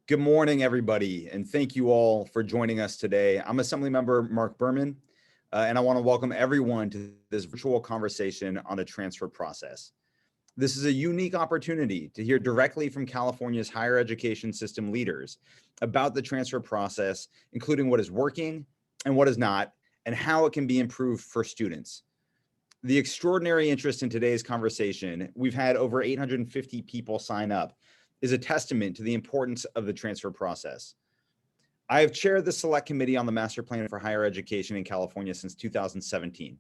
Good morning, everybody, and thank you all for joining us today. I'm Assemblymember Marc Berman, and I want to welcome everyone to this virtual conversation on the transfer process. This is a unique opportunity to hear directly from California's higher education system leaders about the transfer process, including what is working and what is not, and how it can be improved for students. The extraordinary interest in today's conversation, we've had over 850 people sign up, is a testament to the importance of the transfer process. I have chaired the Select Committee on the Master Plan for Higher Education in California since 2017.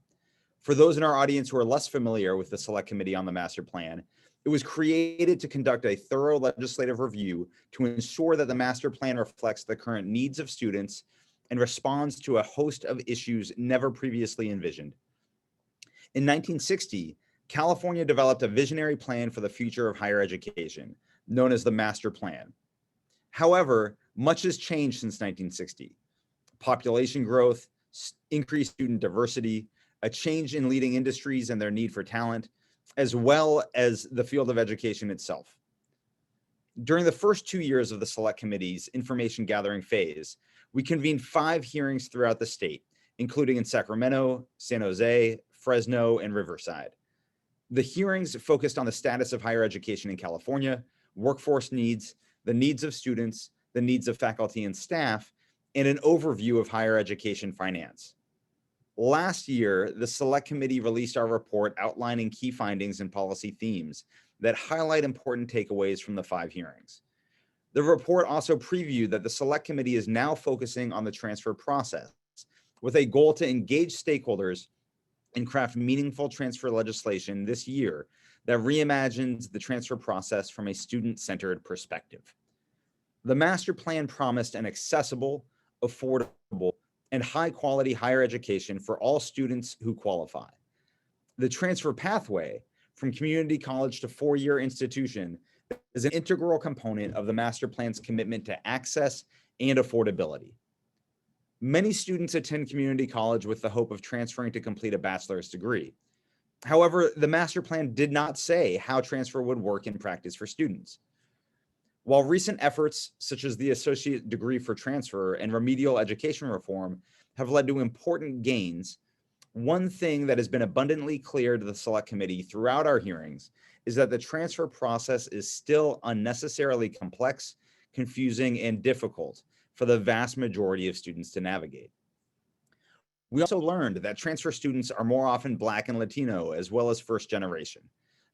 For those in our audience who are less familiar with the Select Committee on the Master Plan, it was created to conduct a thorough legislative review to ensure that the Master Plan reflects the current needs of students and responds to a host of issues never previously envisioned. In 1960, California developed a visionary plan for the future of higher education, known as the Master Plan. However, much has changed since 1960. Population growth, increased student diversity, a change in leading industries and their need for talent, as well as the field of education itself. During the first 2 years of the Select Committee's information gathering phase, we convened 5 hearings throughout the state, including in Sacramento, San Jose, Fresno, and Riverside. The hearings focused on the status of higher education in California, workforce needs, the needs of students, the needs of faculty and staff, and an overview of higher education finance. Last year, the Select Committee released our report outlining key findings and policy themes that highlight important takeaways from the 5 hearings. The report also previewed that the Select Committee is now focusing on the transfer process with a goal to engage stakeholders and craft meaningful transfer legislation this year that reimagines the transfer process from a student-centered perspective. The Master Plan promised an accessible, affordable, and high-quality higher education for all students who qualify. The transfer pathway from community college to 4-year institution is an integral component of the Master Plan's commitment to access and affordability. Many students attend community college with the hope of transferring to complete a bachelor's degree. However, the Master Plan did not say how transfer would work in practice for students. While recent efforts, such as the Associate Degree for Transfer and remedial education reform, have led to important gains, one thing that has been abundantly clear to the Select Committee throughout our hearings is that the transfer process is still unnecessarily complex, confusing, and difficult for the vast majority of students to navigate. We also learned that transfer students are more often Black and Latino, as well as first generation,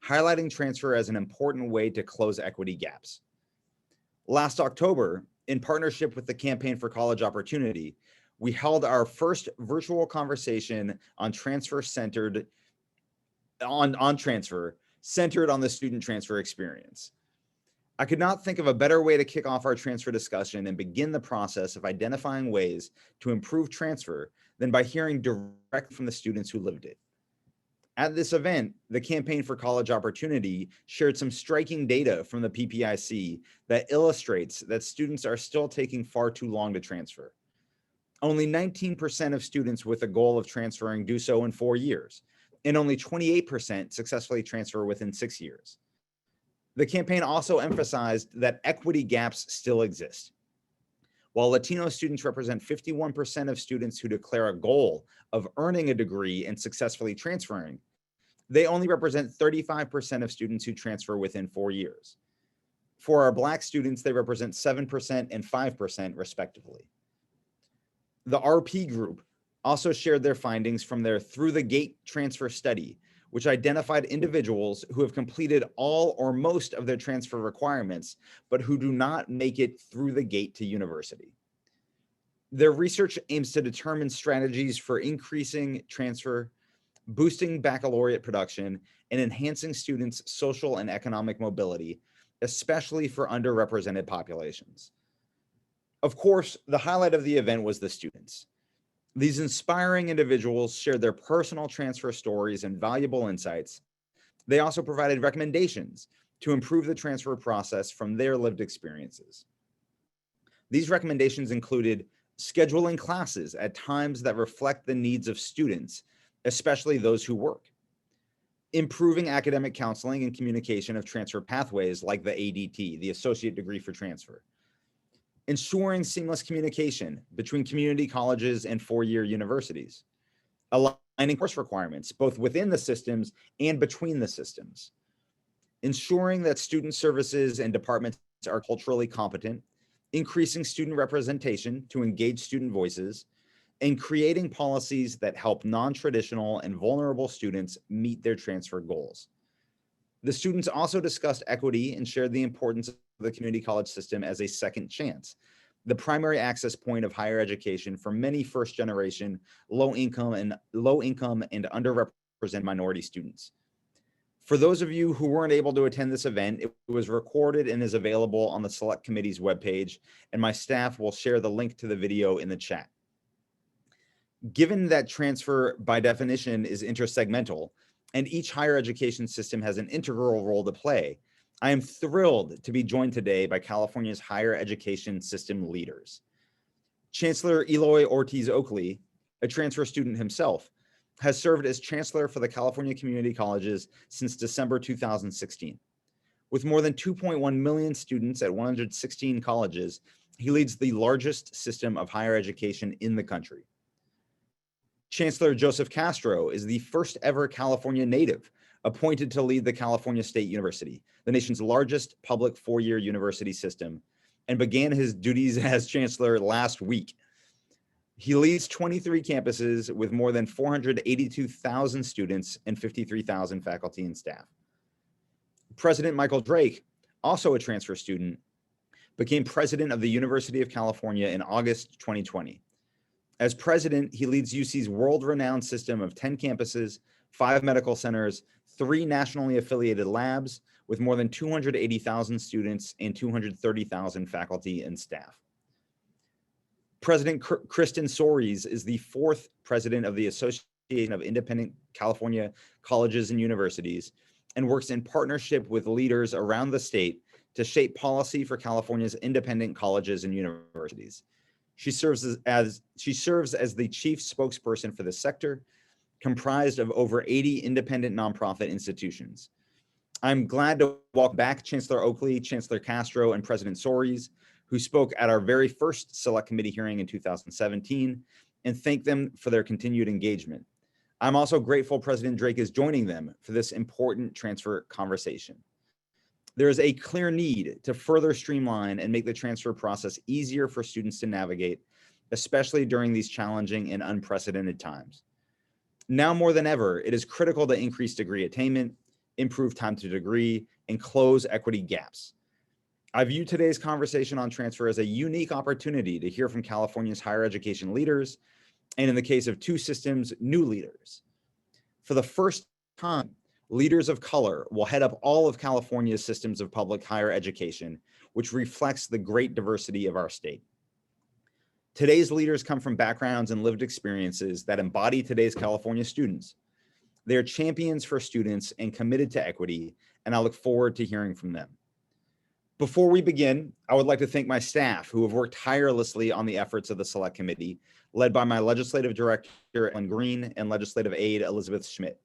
highlighting transfer as an important way to close equity gaps. Last October, in partnership with the Campaign for College Opportunity, we held our first virtual conversation on transfer centered on the student transfer experience. I could not think of a better way to kick off our transfer discussion and begin the process of identifying ways to improve transfer than by hearing directly from the students who lived it. At this event, the Campaign for College Opportunity shared some striking data from the PPIC that illustrates that students are still taking far too long to transfer. Only 19% of students with a goal of transferring do so in 4 years, and only 28% successfully transfer within 6 years. The campaign also emphasized that equity gaps still exist. While Latino students represent 51% of students who declare a goal of earning a degree and successfully transferring, they only represent 35% of students who transfer within 4 years. For our Black students, they represent 7% and 5% respectively. The RP group also shared their findings from their Through the Gate transfer study, which identified individuals who have completed all or most of their transfer requirements, but who do not make it through the gate to university. Their research aims to determine strategies for increasing transfer, boosting baccalaureate production, and enhancing students' social and economic mobility, especially for underrepresented populations. Of course, the highlight of the event was the students. These inspiring individuals shared their personal transfer stories and valuable insights. They also provided recommendations to improve the transfer process from their lived experiences. These recommendations included scheduling classes at times that reflect the needs of students, especially those who work, improving academic counseling and communication of transfer pathways like the ADT, the Associate Degree for Transfer, ensuring seamless communication between community colleges and four-year universities, aligning course requirements both within the systems and between the systems, ensuring that student services and departments are culturally competent, increasing student representation to engage student voices, and creating policies that help non-traditional and vulnerable students meet their transfer goals. The students also discussed equity and shared the importance of the community college system as a second chance, the primary access point of higher education for many first-generation, low-income and underrepresented minority students. For those of you who weren't able to attend this event, it was recorded and is available on the Select Committee's webpage, and my staff will share the link to the video in the chat. Given that transfer by definition is intersegmental, and each higher education system has an integral role to play, I am thrilled to be joined today by California's higher education system leaders. Chancellor Eloy Ortiz Oakley, a transfer student himself, has served as chancellor for the California Community Colleges since December 2016. With more than 2.1 million students at 116 colleges, he leads the largest system of higher education in the country. Chancellor Joseph Castro is the first ever California native appointed to lead the California State University, the nation's largest public four-year university system, and began his duties as chancellor last week. He leads 23 campuses with more than 482,000 students and 53,000 faculty and staff. President Michael Drake, also a transfer student, became president of the University of California in August 2020. As president, he leads UC's world-renowned system of 10 campuses, 5 medical centers, 3 nationally affiliated labs, with more than 280,000 students and 230,000 faculty and staff. President Kristen Soares is the 4th president of the Association of Independent California Colleges and Universities and works in partnership with leaders around the state to shape policy for California's independent colleges and universities. She serves as the chief spokesperson for the sector, comprised of over 80 independent nonprofit institutions. I'm glad to welcome back Chancellor Oakley, Chancellor Castro, and President Soares, who spoke at our very first Select Committee hearing in 2017, and thank them for their continued engagement. I'm also grateful President Drake is joining them for this important transfer conversation. There is a clear need to further streamline and make the transfer process easier for students to navigate, especially during these challenging and unprecedented times. Now more than ever, it is critical to increase degree attainment, improve time to degree, and close equity gaps. I view today's conversation on transfer as a unique opportunity to hear from California's higher education leaders, and in the case of 2 systems, new leaders. For the first time, leaders of color will head up all of California's systems of public higher education, which reflects the great diversity of our state. Today's leaders come from backgrounds and lived experiences that embody today's California students. They are champions for students and committed to equity, and I look forward to hearing from them. Before we begin, I would like to thank my staff who have worked tirelessly on the efforts of the Select Committee, led by my Legislative Director, Ellen Green, and Legislative Aide, Elizabeth Schmidt.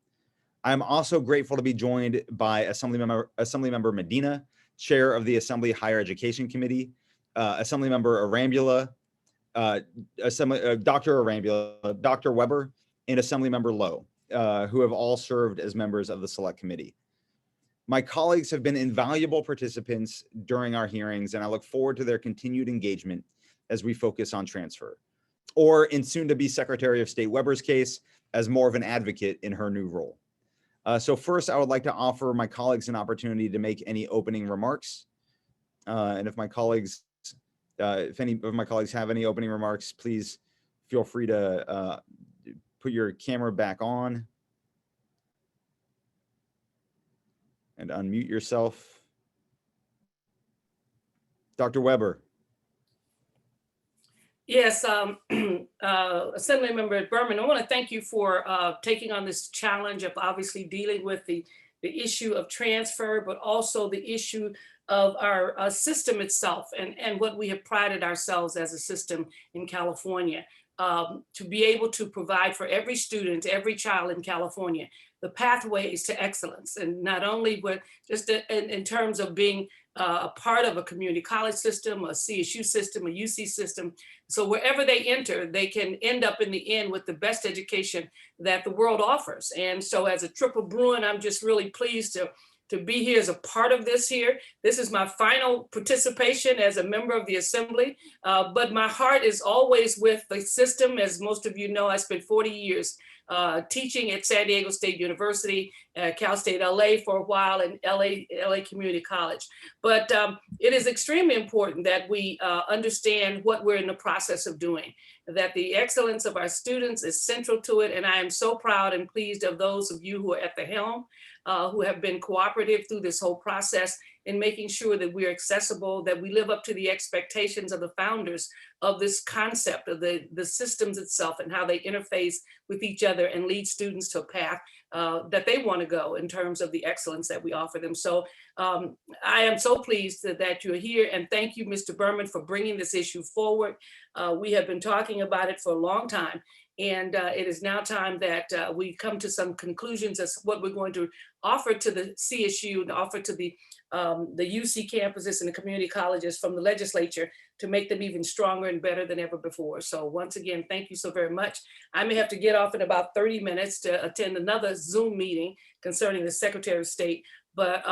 I'm also grateful to be joined by Assemblymember Medina, Chair of the Assembly Higher Education Committee, Assemblymember Arambula, Dr. Arambula, Dr. Weber, and Assemblymember Lowe, who have all served as members of the Select Committee. My colleagues have been invaluable participants during our hearings, and I look forward to their continued engagement as we focus on transfer, or in soon-to-be Secretary of State Weber's case, as more of an advocate in her new role. So first, I would like to offer my colleagues an opportunity to make any opening remarks. And if any of my colleagues have any opening remarks, please feel free to put your camera back on and unmute yourself. Dr. Weber. Yes, Assemblymember Berman, I want to thank you for taking on this challenge of obviously dealing with the issue of transfer, but also the issue of our system itself and what we have prided ourselves as a system in California, to be able to provide for every student, every child in California, the pathways to excellence. And not only but just in terms of being a part of a community college system, a CSU system, a UC system. So wherever they enter, they can end up in the end with the best education that the world offers. And so as a triple Bruin, I'm just really pleased to be here as a part of this here. This is my final participation as a member of the Assembly, but my heart is always with the system. As most of you know, I spent 40 years teaching at San Diego State University, Cal State LA for a while, and LA Community College. But it is extremely important that we understand what we're in the process of doing, that the excellence of our students is central to it. And I am so proud and pleased of those of you who are at the helm, who have been cooperative through this whole process in making sure that we're accessible, that we live up to the expectations of the founders of this concept of the systems itself and how they interface with each other and lead students to a path that they want to go in terms of the excellence that we offer them. So I am so pleased that you're here, and thank you, Mr. Berman, for bringing this issue forward. We have been talking about it for a long time, and it is now time that we come to some conclusions as what we're going to offer to the CSU and offer to the UC campuses and the community colleges from the legislature to make them even stronger and better than ever before. So once again, thank you so very much. I may have to get off in about 30 minutes to attend another Zoom meeting concerning the Secretary of State, but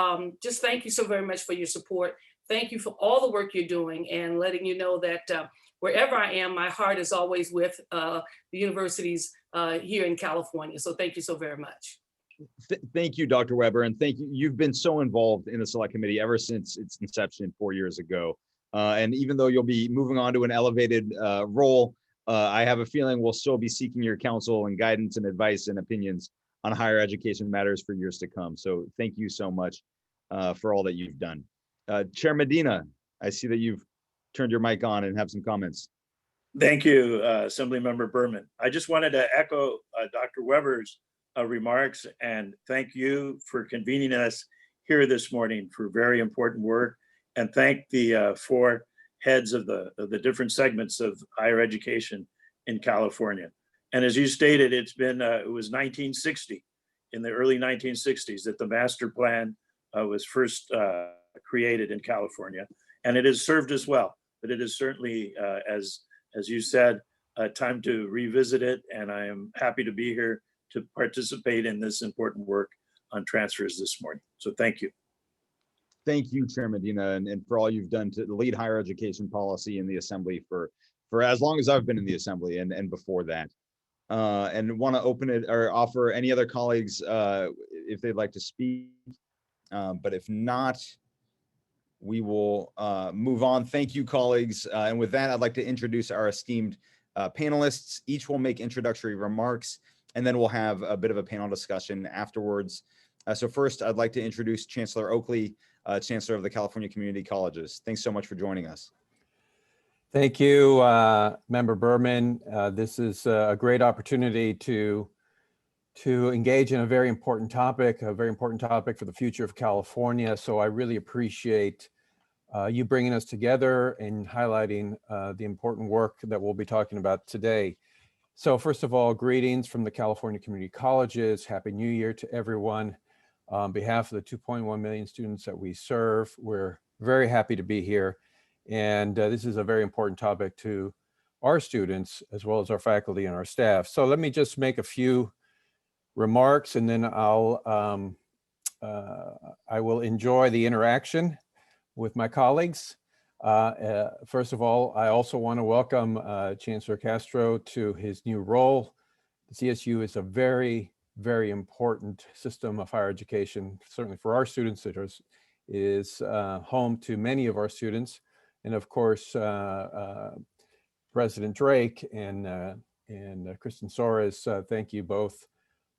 just thank you so very much for your support. Thank you for all the work you're doing and letting you know that wherever I am, my heart is always with the universities here in California. So thank you so very much. Thank you, Dr. Weber, and thank you. You've been so involved in the Select Committee ever since its inception 4 years ago. And even though you'll be moving on to an elevated role, I have a feeling we'll still be seeking your counsel and guidance and advice and opinions on higher education matters for years to come. So thank you so much for all that you've done. Chair Medina, I see that you've turned your mic on and have some comments. Thank you, Assemblymember Berman. I just wanted to echo Dr. Weber's remarks and thank you for convening us here this morning for very important work, and thank the 4 heads of the different segments of higher education in California. And as you stated, it was 1960, in the early 1960s, that the master plan was first created in California, and it has served us well. But it is certainly, as you said, time to revisit it, and I am happy to be here to participate in this important work on transfers this morning. So thank you. Thank you, Chair Medina, and for all you've done to lead higher education policy in the Assembly for as long as I've been in the Assembly and before that. And want to open it or offer any other colleagues if they'd like to speak. But if not, we will move on. Thank you, colleagues. And with that, I'd like to introduce our esteemed panelists. Each will make introductory remarks, and then we'll have a bit of a panel discussion afterwards. So first, I'd like to introduce Chancellor Oakley, Chancellor of the California Community Colleges. Thanks so much for joining us. Thank you, Member Berman. This is a great opportunity to engage in a very important topic for the future of California. So I really appreciate you bringing us together and highlighting the important work that we'll be talking about today. So first of all, greetings from the California Community Colleges. Happy New Year to everyone. On behalf of the 2.1 million students that we serve, we're very happy to be here. And this is a very important topic to our students, as well as our faculty and our staff. So let me just make a few remarks, and then I will enjoy the interaction with my colleagues. First of all, I also want to welcome Chancellor Castro to his new role. The CSU is a very, very important system of higher education, certainly for our students. It is home to many of our students. And of course, President Drake and Kristen Soares, thank you both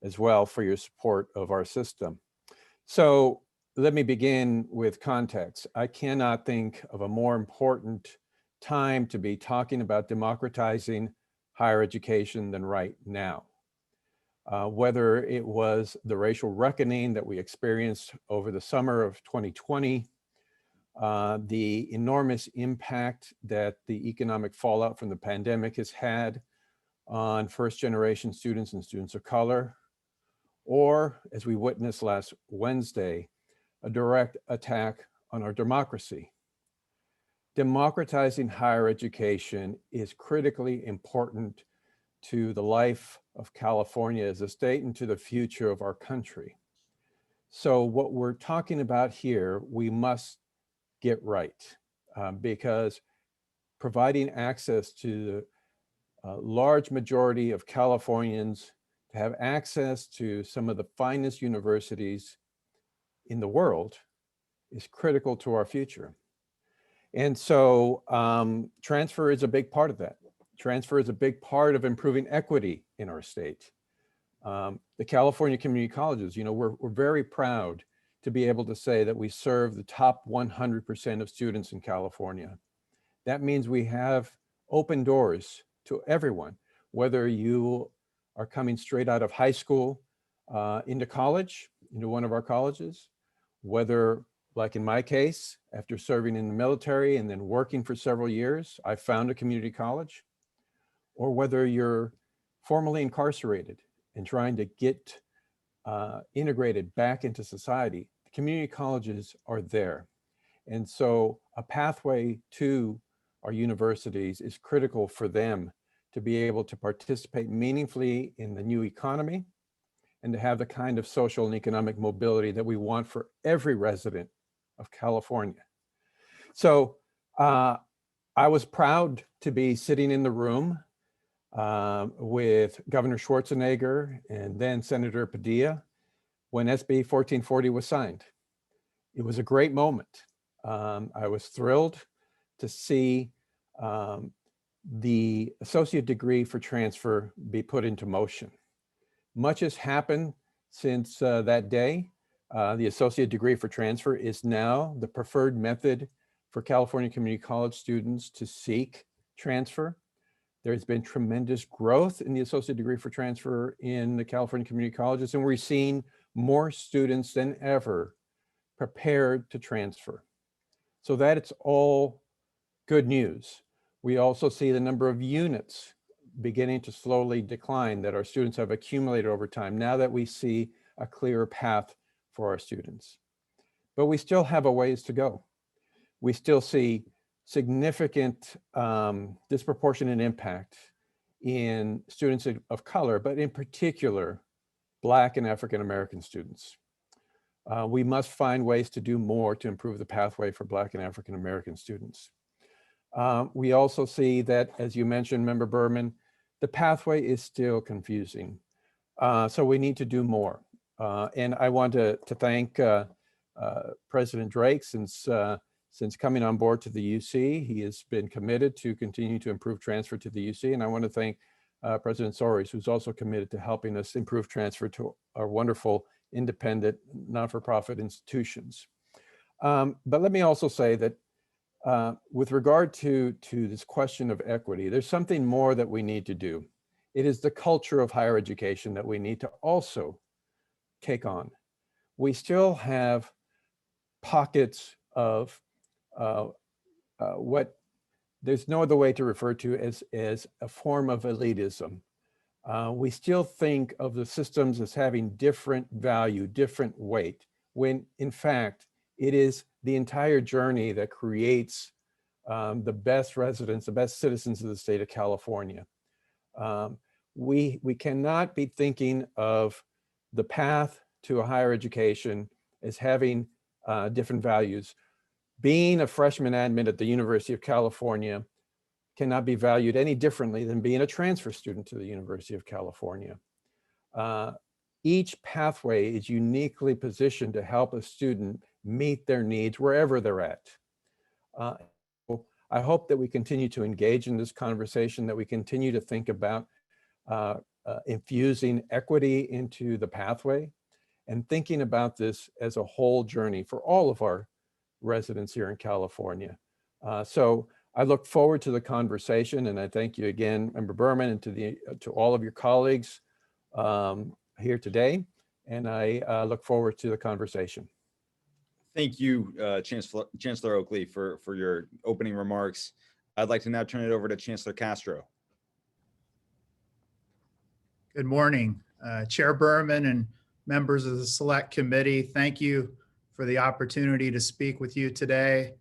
as well for your support of our system. So let me begin with context. I cannot think of a more important time to be talking about democratizing higher education than right now. Whether it was the racial reckoning that we experienced over the summer of 2020, the enormous impact that the economic fallout from the pandemic has had on first-generation students and students of color, or as we witnessed last Wednesday, a direct attack on our democracy. Democratizing higher education is critically important to the life of California as a state and to the future of our country. So what we're talking about here, we must get right, because providing access to the large majority of Californians to have access to some of the finest universities in the world is critical to our future. And so transfer is a big part of that. Transfer is a big part of improving equity in our state. The California community colleges, we're very proud to be able to say that we serve the top 100% of students in California. That means we have open doors to everyone, whether you are coming straight out of high school into college, into one of our colleges, whether, like in my case, after serving in the military and then working for several years, I found a community college, or whether you're formerly incarcerated and trying to get integrated back into society, the community colleges are there. And so a pathway to our universities is critical for them to be able to participate meaningfully in the new economy and to have the kind of social and economic mobility that we want for every resident of California. So I was proud to be sitting in the room with Governor Schwarzenegger and then Senator Padilla when SB 1440 was signed. It was a great moment. I was thrilled to see the associate degree for transfer be put into motion. Much has happened since that day. The associate degree for transfer is now the preferred method for California community college students to seek transfer. There's been tremendous growth in the associate degree for transfer in the California community colleges, and we're seeing more students than ever prepared to transfer. So that it's all good news. We also see the number of units beginning to slowly decline that our students have accumulated over time, now that we see a clearer path for our students. But we still have a ways to go. We still see significant disproportionate impact in students of color, but in particular, Black and African-American students. We must find ways to do more to improve the pathway for Black and African-American students. We also see that, as you mentioned, Member Berman, the pathway is still confusing. So we need to do more. And I want to thank President Drake since coming on board to the UC. He has been committed to continue to improve transfer to the UC. And I want to thank President Soares, who's also committed to helping us improve transfer to our wonderful independent not-for-profit institutions. But let me also say that with regard to this question of equity, there's something more that we need to do. It is the culture of higher education that we need to also take on. We still have pockets of what there's no other way to refer to as a form of elitism. We still think of the systems as having different value, different weight, when in fact, it is the entire journey that creates the best residents, the best citizens of the state of California. We cannot be thinking of the path to a higher education as having different values. Being a freshman admit at the University of California cannot be valued any differently than being a transfer student to the University of California. Each pathway is uniquely positioned to help a student meet their needs wherever they're at. I hope that we continue to engage in this conversation, that we continue to think about infusing equity into the pathway and thinking about this as a whole journey for all of our residents here in California. So I look forward to the conversation, and I thank you again, Member Berman, and to all of your colleagues here today. And I look forward to the conversation. Thank you, Chancellor Oakley, for your opening remarks. I'd like to now turn it over to Chancellor Castro. Good morning, Chair Berman and members of the Select Committee. Thank you for the opportunity to speak with you today,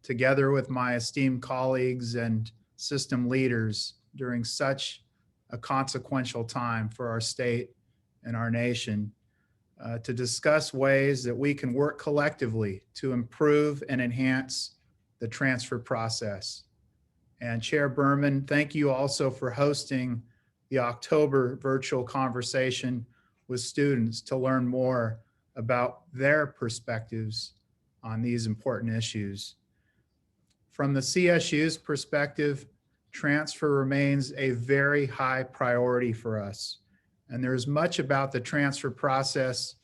together with my esteemed colleagues and system leaders during such a consequential time for our state and our nation, to discuss ways that we can work collectively to improve and enhance the transfer process. And Chair Berman, thank you also for hosting the October virtual conversation with students to learn more about their perspectives on these important issues. From the CSU's perspective, transfer remains a very high priority for us. And there's much about the transfer process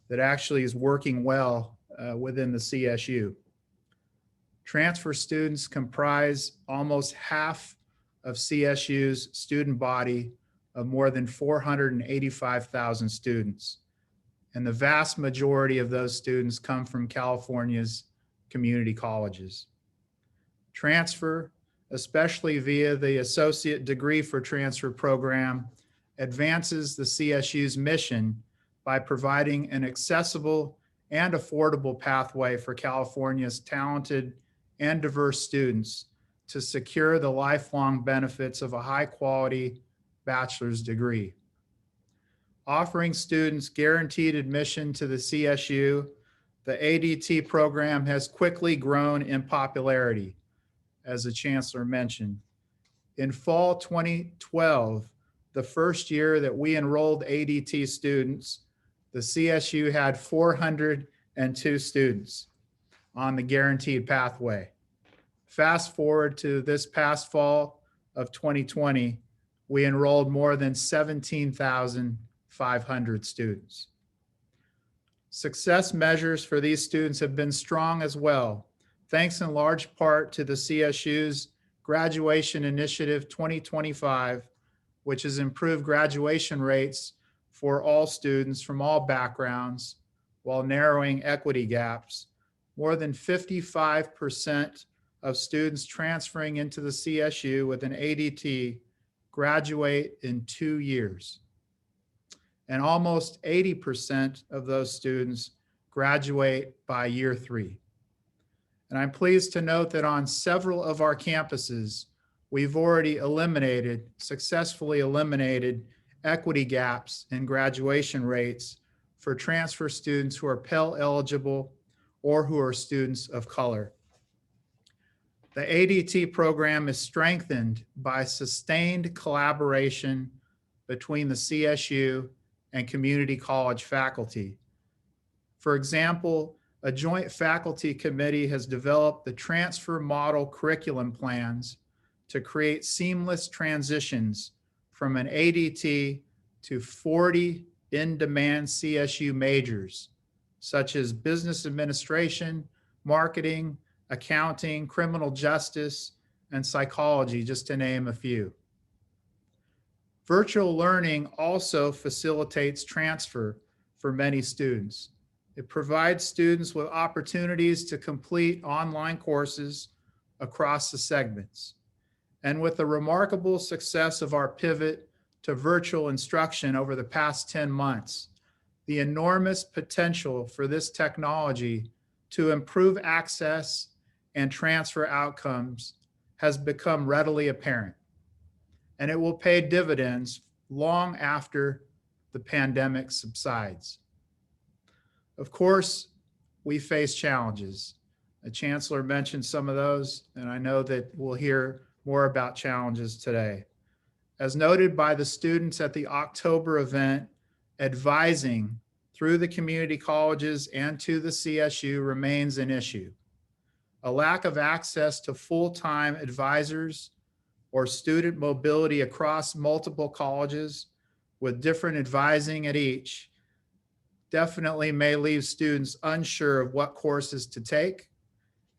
that actually is working well within the CSU. Transfer students comprise almost half of CSU's student body of more than 485,000 students. And the vast majority of those students come from California's community colleges. Transfer, especially via the Associate Degree for Transfer program, advances the CSU's mission by providing an accessible and affordable pathway for California's talented and diverse students to secure the lifelong benefits of a high-quality bachelor's degree. Offering students guaranteed admission to the CSU, the ADT program has quickly grown in popularity, as the Chancellor mentioned. In fall 2012, the first year that we enrolled ADT students, the CSU had 402 students on the guaranteed pathway. Fast forward to this past fall of 2020, we enrolled more than 17,500 students. Success measures for these students have been strong as well, thanks in large part to the CSU's Graduation Initiative 2025, which has improved graduation rates for all students from all backgrounds while narrowing equity gaps. More than 55% of students transferring into the CSU with an ADT graduate in 2 years. And almost 80% of those students graduate by year 3. And I'm pleased to note that on several of our campuses, we've already successfully eliminated equity gaps in graduation rates for transfer students who are Pell eligible or who are students of color. The ADT program is strengthened by sustained collaboration between the CSU and community college faculty. For example, a joint faculty committee has developed the transfer model curriculum plans to create seamless transitions from an ADT to 40 in-demand CSU majors, such as business administration, marketing, accounting, criminal justice, and psychology, just to name a few. Virtual learning also facilitates transfer for many students. It provides students with opportunities to complete online courses across the segments. And with the remarkable success of our pivot to virtual instruction over the past 10 months, the enormous potential for this technology to improve access and transfer outcomes has become readily apparent. And it will pay dividends long after the pandemic subsides. Of course, we face challenges. The Chancellor mentioned some of those, and I know that we'll hear more about challenges today. As noted by the students at the October event, advising through the community colleges and to the CSU remains an issue. A lack of access to full-time advisors or student mobility across multiple colleges with different advising at each definitely may leave students unsure of what courses to take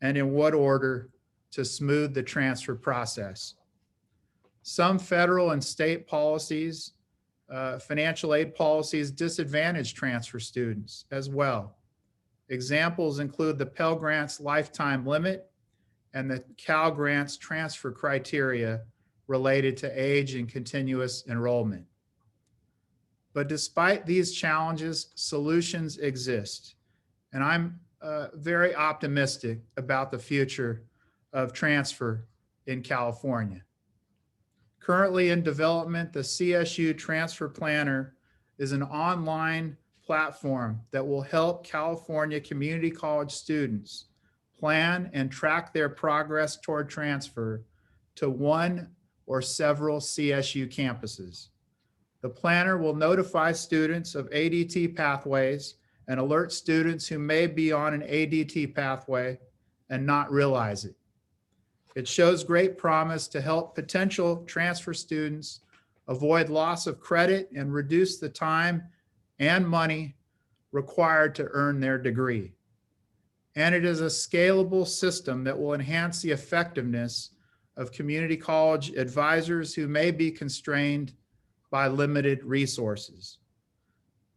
and in what order to smooth the transfer process. Some federal and state policies, financial aid policies, disadvantage transfer students as well. Examples include the Pell Grants lifetime limit and the Cal Grants transfer criteria related to age and continuous enrollment. But despite these challenges, solutions exist. And I'm very optimistic about the future of transfer in California. Currently in development, the CSU Transfer Planner is an online platform that will help California community college students plan and track their progress toward transfer to one or several CSU campuses. The planner will notify students of ADT pathways and alert students who may be on an ADT pathway and not realize it. It shows great promise to help potential transfer students avoid loss of credit and reduce the time and money required to earn their degree. And it is a scalable system that will enhance the effectiveness of community college advisors who may be constrained by limited resources.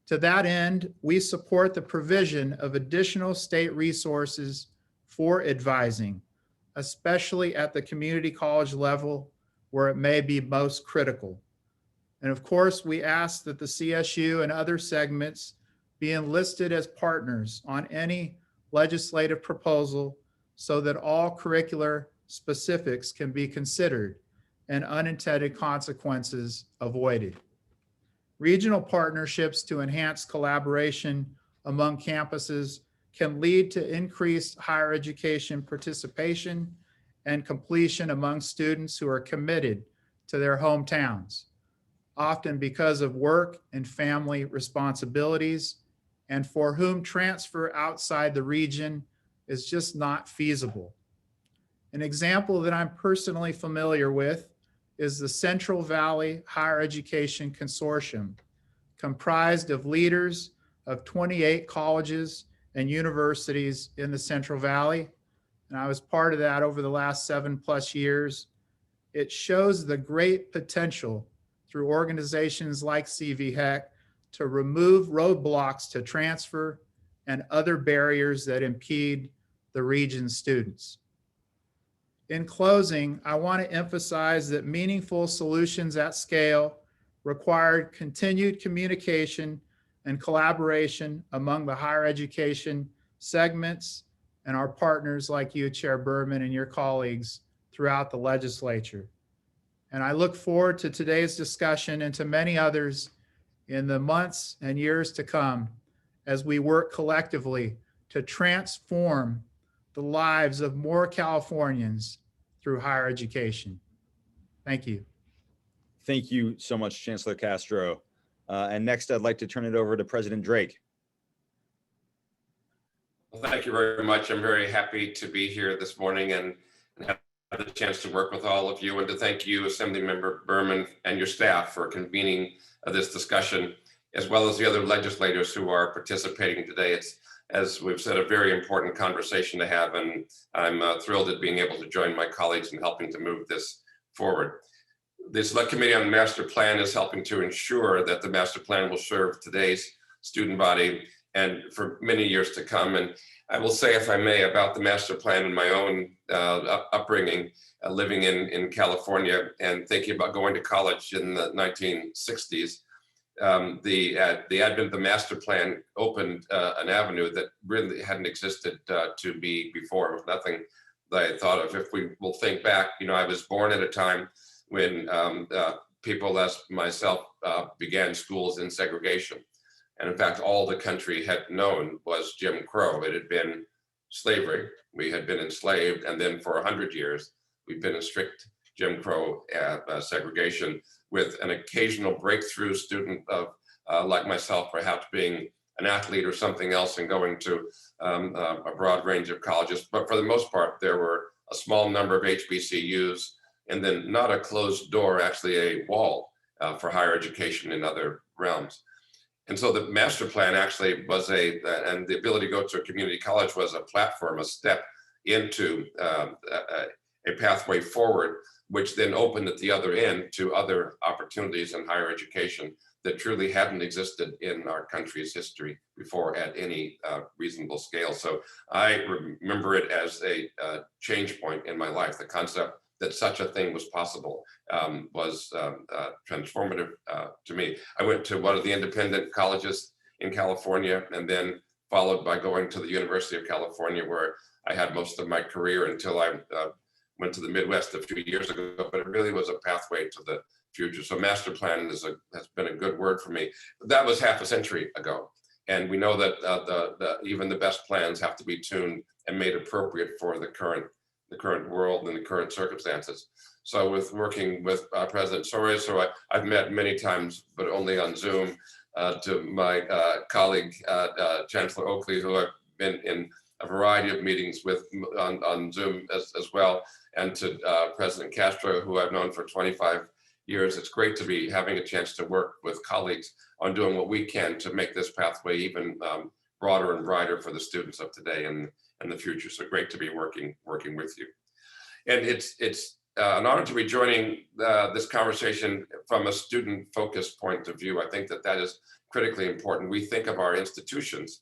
To that end, we support the provision of additional state resources for advising, especially at the community college level where it may be most critical. And of course, we ask that the CSU and other segments be enlisted as partners on any legislative proposal so that all curricular specifics can be considered and unintended consequences avoided. Regional partnerships to enhance collaboration among campuses can lead to increased higher education participation and completion among students who are committed to their hometowns, often because of work and family responsibilities, and for whom transfer outside the region is just not feasible. An example that I'm personally familiar with is the Central Valley Higher Education Consortium, comprised of leaders of 28 colleges and universities in the Central Valley. And I was part of that over the last 7+ years. It shows the great potential through organizations like CVHEC to remove roadblocks to transfer and other barriers that impede the region's students. In closing, I want to emphasize that meaningful solutions at scale required continued communication and collaboration among the higher education segments and our partners like you, Chair Berman, and your colleagues throughout the legislature. And I look forward to today's discussion and to many others in the months and years to come as we work collectively to transform the lives of more Californians through higher education. Thank you. Thank you so much, Chancellor Castro. And next, I'd like to turn it over to President Drake. Well, thank you very much. I'm very happy to be here this morning and have the chance to work with all of you, and to thank you, Assemblymember Berman, and your staff for convening this discussion, as well as the other legislators who are participating today. It's, as we've said, a very important conversation to have, and I'm thrilled at being able to join my colleagues in helping to move this forward. The Select Committee on the Master Plan is helping to ensure that the Master Plan will serve today's student body and for many years to come. And I will say, if I may, about the Master Plan and my own upbringing, living in California and thinking about going to college in the 1960s. The advent of the Master Plan opened an avenue that really hadn't existed to me before. It was nothing that I thought of. If we will think back, you know, I was born at a time when people as myself began schools in segregation. And in fact, all the country had known was Jim Crow. It had been slavery. We had been enslaved. And then for 100 years, we've been in strict Jim Crow segregation, with an occasional breakthrough student of like myself, perhaps being an athlete or something else and going to a broad range of colleges. But for the most part, there were a small number of HBCUs, and then not a closed door, actually a wall for higher education in other realms. And so the Master Plan actually was and the ability to go to a community college was a platform, a step into a pathway forward, which then opened at the other end to other opportunities in higher education that truly hadn't existed in our country's history before at any reasonable scale. So I remember it as a change point in my life. The concept that such a thing was possible was transformative to me. I went to one of the independent colleges in California and then followed by going to the University of California, where I had most of my career until I went to the Midwest a few years ago, but it really was a pathway to the future. So master plan has been a good word for me. But that was half a century ago. And we know that even the best plans have to be tuned and made appropriate for the current world and the current circumstances. So with working with President Soares, who I've met many times, but only on Zoom, to my colleague, Chancellor Oakley, who I've been in a variety of meetings with on Zoom as well, and to President Castro, who I've known for 25 years. It's great to be having a chance to work with colleagues on doing what we can to make this pathway even broader and brighter for the students of today and the future. So great to be working with you. And it's an honor to be joining this conversation from a student-focused point of view. I think that is critically important. We think of our institutions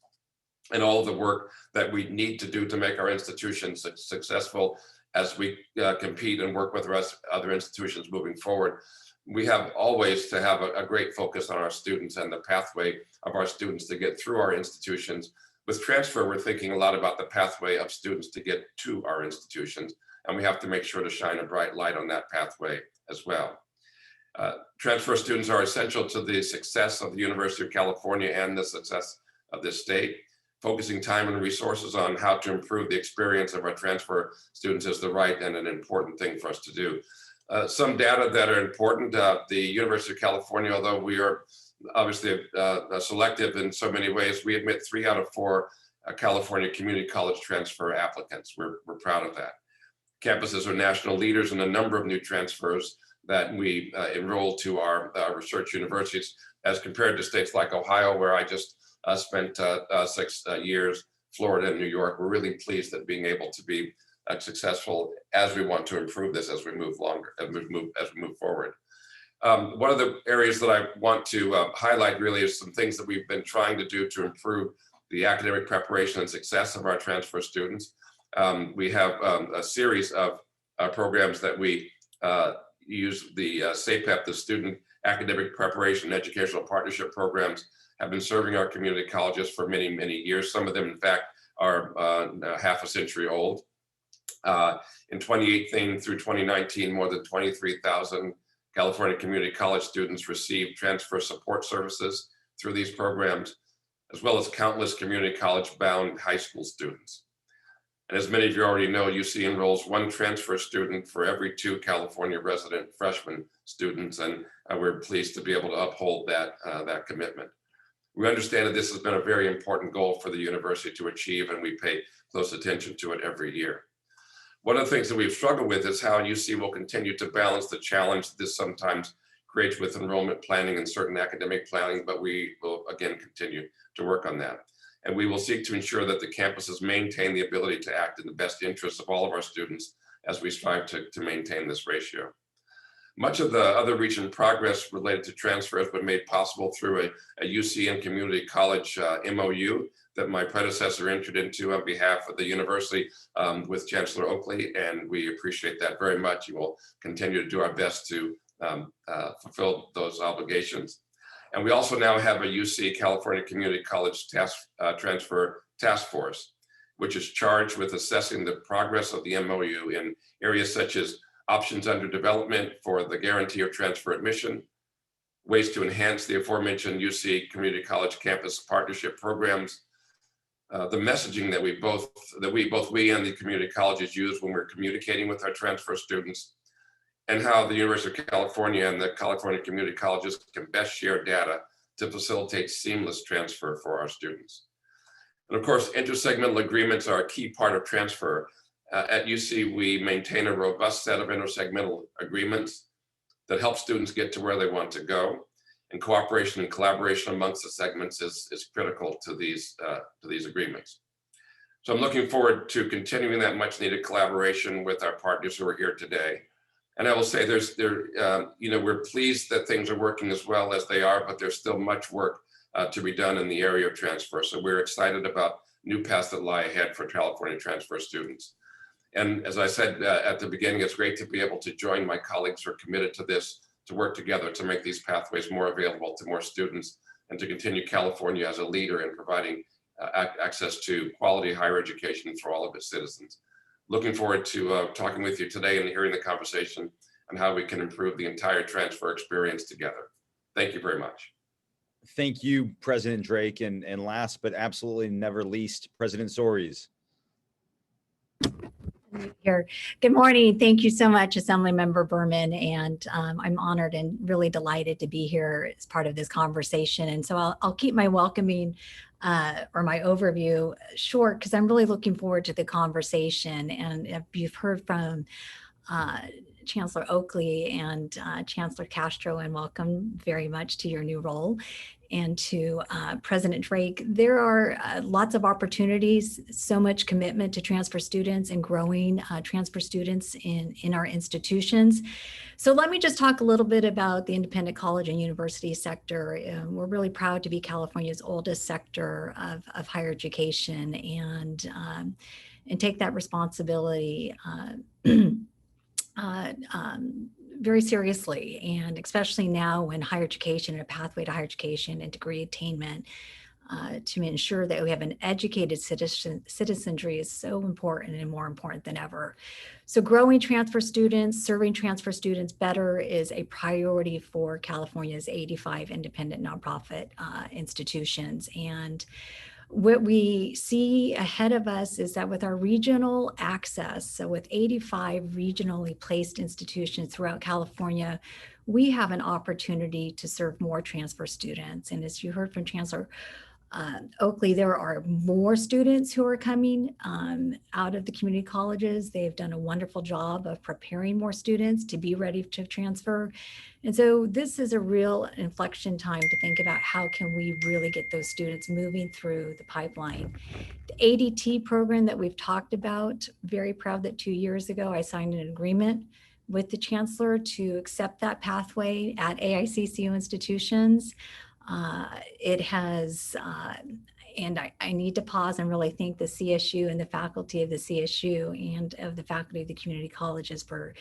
and all of the work that we need to do to make our institutions successful as we compete and work with other institutions moving forward. We have always to have a great focus on our students and the pathway of our students to get through our institutions. With transfer, we're thinking a lot about the pathway of students to get to our institutions, and we have to make sure to shine a bright light on that pathway as well. Transfer students are essential to the success of the University of California and the success of this state. Focusing time and resources on how to improve the experience of our transfer students is the right and an important thing for us to do. Some data that are important, the University of California, although we are obviously selective in so many ways, we admit 3 out of 4 California community college transfer applicants. We're proud of that. Campuses are national leaders in a number of new transfers that we enroll to our research universities, as compared to states like Ohio, where I just spent 6 years, Florida and New York. We're really pleased at being able to be successful as we want to improve this as we move forward. One of the areas that I want to highlight really is some things that we've been trying to do to improve the academic preparation and success of our transfer students. We have a series of programs that we use. The SAPEP, the Student Academic Preparation and Educational Partnership Programs, have been serving our community colleges for many, many years. Some of them, in fact, are half a century old. In 2018 through 2019, more than 23,000 California community college students received transfer support services through these programs, as well as countless community college-bound high school students. And as many of you already know, UC enrolls 1 transfer student for every 2 California resident freshman students, and we're pleased to be able to uphold that commitment. We understand that this has been a very important goal for the university to achieve, and we pay close attention to it every year. One of the things that we've struggled with is how UC will continue to balance the challenge this sometimes creates with enrollment planning and certain academic planning, but we will again continue to work on that. And we will seek to ensure that the campuses maintain the ability to act in the best interests of all of our students as we strive to maintain this ratio. Much of the other region progress related to transfer has been made possible through a UC and community college MOU that my predecessor entered into on behalf of the university with Chancellor Oakley, and we appreciate that very much. We will continue to do our best to fulfill those obligations. And we also now have a UC California Community College Transfer Task Force, which is charged with assessing the progress of the MOU in areas such as options under development for the guarantee of transfer admission, ways to enhance the aforementioned UC Community College campus partnership programs, the messaging that we and the community colleges use when we're communicating with our transfer students, and how the University of California and the California community colleges can best share data to facilitate seamless transfer for our students. And of course, intersegmental agreements are a key part of transfer. At UC, we maintain a robust set of intersegmental agreements that help students get to where they want to go. And cooperation and collaboration amongst the segments is critical to these agreements. So I'm looking forward to continuing that much needed collaboration with our partners who are here today. And I will say we're pleased that things are working as well as they are, but there's still much work to be done in the area of transfer. So we're excited about new paths that lie ahead for California transfer students. And as I said at the beginning, it's great to be able to join my colleagues who are committed to this, to work together to make these pathways more available to more students and to continue California as a leader in providing access to quality higher education for all of its citizens. Looking forward to talking with you today and hearing the conversation on how we can improve the entire transfer experience together. Thank you very much. Thank you, President Drake. And last but absolutely never least, President Soares. Here. Good morning. Thank you so much, Assemblymember Berman. And I'm honored and really delighted to be here as part of this conversation. And so I'll keep my welcoming or my overview short because I'm really looking forward to the conversation. And if you've heard from Chancellor Oakley and Chancellor Castro, and welcome very much to your new role. And to President Drake, there are lots of opportunities, so much commitment to transfer students and growing transfer students in our institutions. So let me just talk a little bit about the independent college and university sector. We're really proud to be California's oldest sector of higher education and take that responsibility very seriously, and especially now when higher education and a pathway to higher education and degree attainment to ensure that we have an educated citizenry is so important and more important than ever. So growing transfer students, serving transfer students better is a priority for California's 85 independent nonprofit institutions. And what we see ahead of us is that with our regional access, so with 85 regionally placed institutions throughout California, we have an opportunity to serve more transfer students. And as you heard from Chancellor Oakley, there are more students who are coming out of the community colleges. They've done a wonderful job of preparing more students to be ready to transfer. And so this is a real inflection time to think about how can we really get those students moving through the pipeline. The ADT program that we've talked about, very proud that 2 years ago I signed an agreement with the Chancellor to accept that pathway at AICCU institutions. It has, and I need to pause and really thank the CSU and the faculty of the CSU and of the faculty of the community colleges for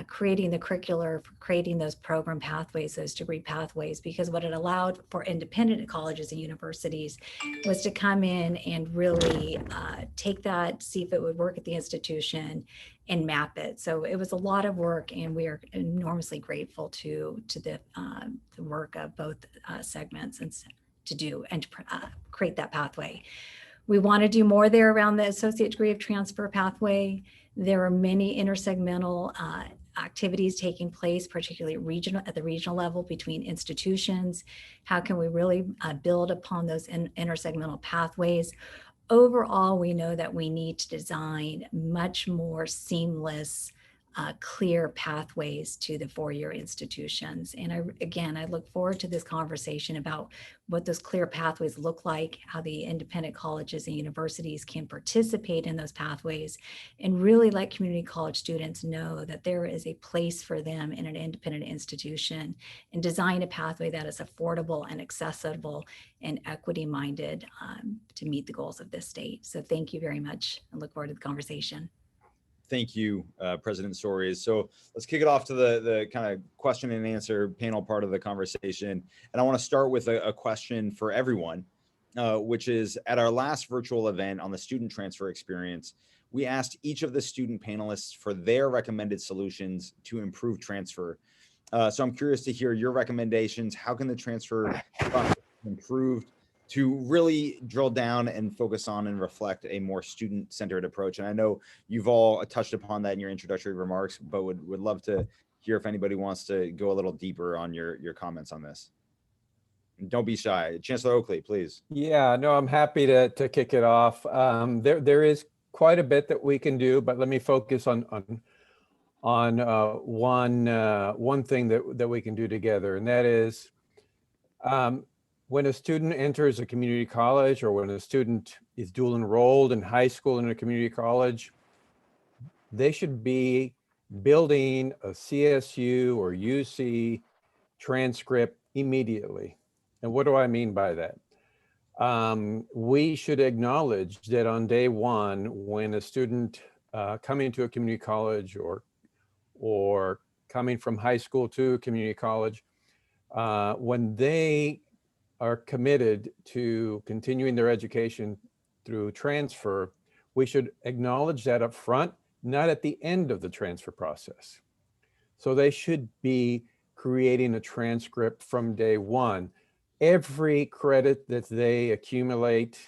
creating the curricular, for creating those program pathways, those degree pathways, because what it allowed for independent colleges and universities was to come in and really take that, see if it would work at the institution and map it. So it was a lot of work, and we are enormously grateful to the work of both segments and to do and to create that pathway. We want to do more there around the associate degree of transfer pathway. There are many intersegmental activities taking place, particularly at the regional level between institutions. How can we really build upon those intersegmental pathways? Overall, we know that we need to design much more seamless, clear pathways to the four-year institutions. And I look forward to this conversation about what those clear pathways look like, how the independent colleges and universities can participate in those pathways, and really let community college students know that there is a place for them in an independent institution, and design a pathway that is affordable and accessible and equity-minded to meet the goals of this state. So thank you very much, and look forward to the conversation. Thank you, President Soares. So let's kick it off to the kind of question and answer panel part of the conversation. And I want to start with a question for everyone, which is, at our last virtual event on the student transfer experience, we asked each of the student panelists for their recommended solutions to improve transfer. So I'm curious to hear your recommendations. How can the transfer process be improved to really drill down and focus on and reflect a more student-centered approach? And I know you've all touched upon that in your introductory remarks, but would love to hear if anybody wants to go a little deeper on your comments on this. And don't be shy. Chancellor Oakley, please. Yeah, no, I'm happy to kick it off. There is quite a bit that we can do, but let me focus on one thing that we can do together, and that is when a student enters a community college, or when a student is dual enrolled in high school and a community college, they should be building a CSU or UC transcript immediately. And what do I mean by that? We should acknowledge that on day one, when a student coming to a community college or coming from high school to a community college, when they are committed to continuing their education through transfer, we should acknowledge that up front, not at the end of the transfer process. So they should be creating a transcript from day one. Every credit that they accumulate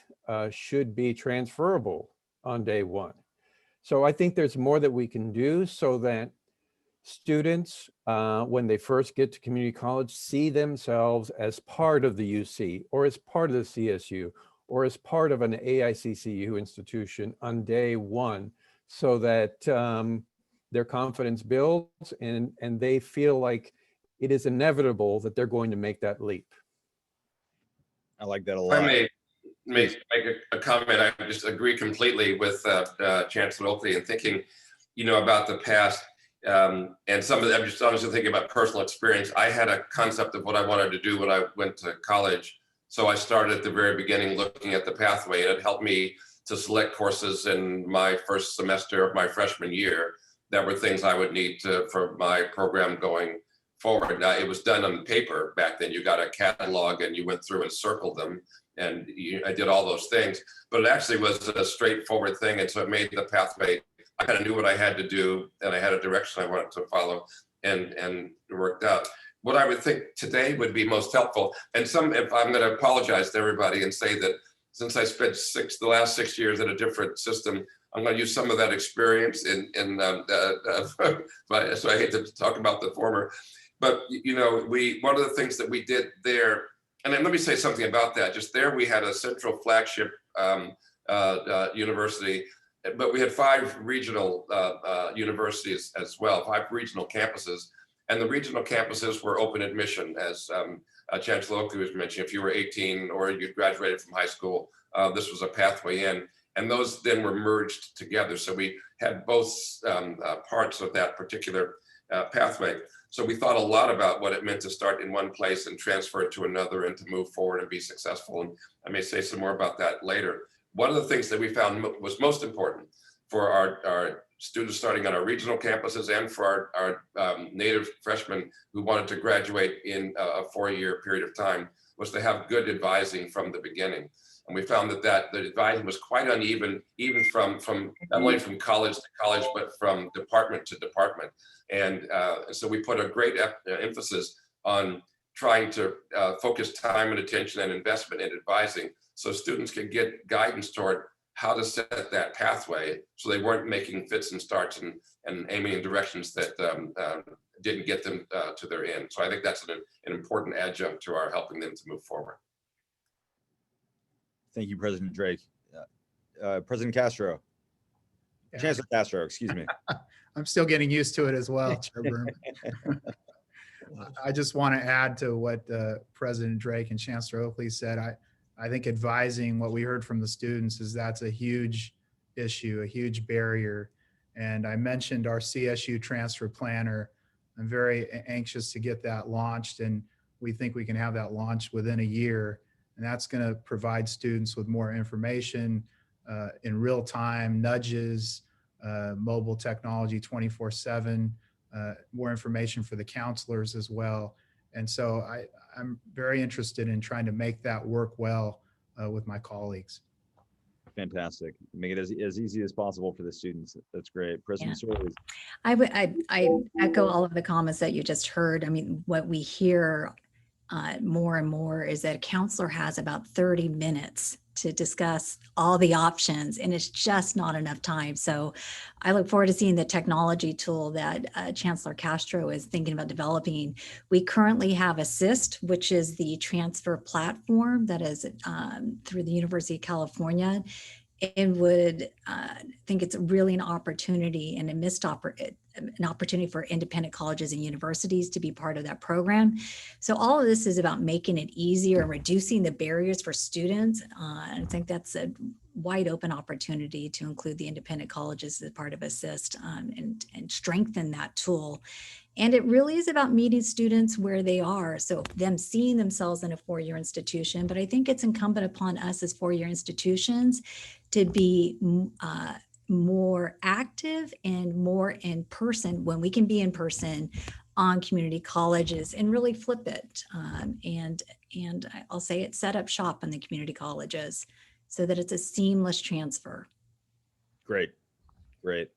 should be transferable on day one. So I think there's more that we can do so that students, when they first get to community college, see themselves as part of the UC or as part of the CSU or as part of an AICCU institution on day one, so that their confidence builds and they feel like it is inevitable that they're going to make that leap. I like that a If I lot. may make a comment, I just agree completely with Chancellor Oakley in thinking, about the past. And some of them, just honestly thinking about personal experience. I had a concept of what I wanted to do when I went to college. So I started at the very beginning looking at the pathway, and it helped me to select courses in my first semester of my freshman year that were things I would need for my program going forward. Now, it was done on paper back then. You got a catalog and you went through and circled them, and I did all those things, but it actually was a straightforward thing. And so it made the pathway, I kind of knew what I had to do, and I had a direction I wanted to follow, and it worked out. What I would think today would be most helpful, and if I'm going to apologize to everybody and say that since I spent the last 6 years in a different system, I'm going to use some of that experience so I hate to talk about the former, but one of the things that we did there, and then let me say something about that. Just there, we had a central flagship university, but we had 5 regional universities as well, 5 regional campuses. And the regional campuses were open admission, as Chancellor Oakley was mentioning. If you were 18 or you graduated from high school, this was a pathway in. And those then were merged together. So we had both parts of that particular pathway. So we thought a lot about what it meant to start in one place and transfer it to another and to move forward and be successful. And I may say some more about that later. One of the things that we found was most important for our students starting on our regional campuses and for our native freshmen who wanted to graduate in a 4-year period of time was to have good advising from the beginning. And we found that the advising was quite uneven, even from not only from college to college, but from department to department. And so we put a great emphasis on trying to focus time and attention and investment in advising so students can get guidance toward how to set that pathway so they weren't making fits and starts and aiming in directions that didn't get them to their end. So I think that's an important adjunct to our helping them to move forward. Thank you, President Drake. President Castro. Yeah. Chancellor Castro, excuse me. I'm still getting used to it as well, Chair Berman. I just want to add to what President Drake and Chancellor Oakley said. I think advising, what we heard from the students is that's a huge issue, a huge barrier. And I mentioned our CSU transfer planner. I'm very anxious to get that launched, and we think we can have that launched within a year. And that's going to provide students with more information in real time, nudges, mobile technology 24/7, more information for the counselors as well. And so I'm very interested in trying to make that work well with my colleagues. Fantastic. Make it as easy as possible for the students. That's great. President Soares. I echo all of the comments that you just heard. I mean, what we hear more and more is that a counselor has about 30 minutes to discuss all the options, and it's just not enough time. So I look forward to seeing the technology tool that Chancellor Castro is thinking about developing. We currently have Assist, which is the transfer platform that is through the University of California, and would think it's really an opportunity and an opportunity for independent colleges and universities to be part of that program. So all of this is about making it easier and reducing the barriers for students. I think that's a wide open opportunity to include the independent colleges as part of Assist and strengthen that tool. And it really is about meeting students where they are. So them seeing themselves in a 4-year institution, but I think it's incumbent upon us as 4-year institutions to be more active and more in person when we can be in person on community colleges and really flip it. And I'll say it, set up shop in the community colleges so that it's a seamless transfer. Great, great.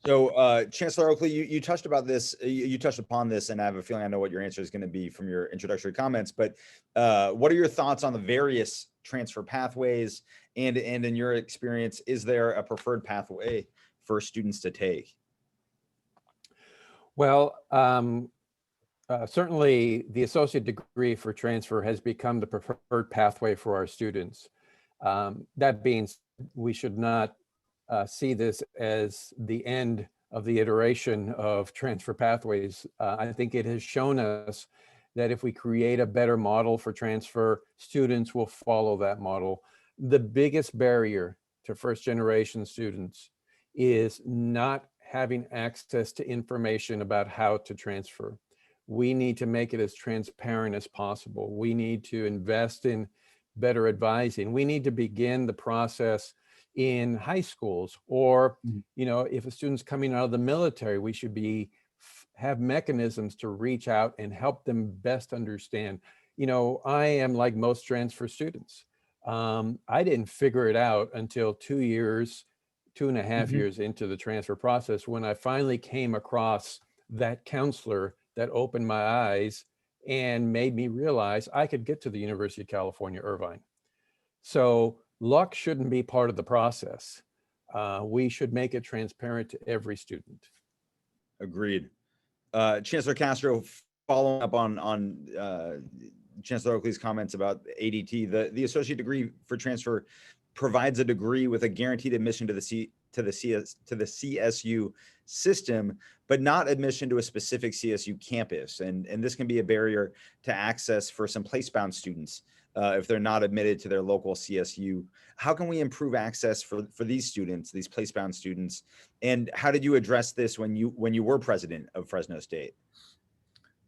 So Chancellor Oakley, you touched about this, you touched upon this, and I have a feeling I know what your answer is going to be from your introductory comments, but what are your thoughts on the various transfer pathways? And in your experience, is there a preferred pathway for students to take? Well, certainly the associate degree for transfer has become the preferred pathway for our students. That being said, we should not see this as the end of the iteration of transfer pathways. I think it has shown us that if we create a better model for transfer, students will follow that model. The biggest barrier to first generation students is not having access to information about how to transfer. We need to make it as transparent as possible. We need to invest in better advising. We need to begin the process in high schools, or, you know, if a student's coming out of the military, we should have mechanisms to reach out and help them best understand. You know, I am like most transfer students. I didn't figure it out until 2 years, 2.5 years into the transfer process, when I finally came across that counselor that opened my eyes and made me realize I could get to the University of California, Irvine. So luck shouldn't be part of the process. We should make it transparent to every student. Agreed. Chancellor Castro, following up on Chancellor Oakley's comments about ADT, the associate degree for transfer provides a degree with a guaranteed admission to the CSU system, but not admission to a specific CSU campus. And this can be a barrier to access for some place-bound students if they're not admitted to their local CSU. How can we improve access for these students, these place-bound students? And how did you address this when you were president of Fresno State?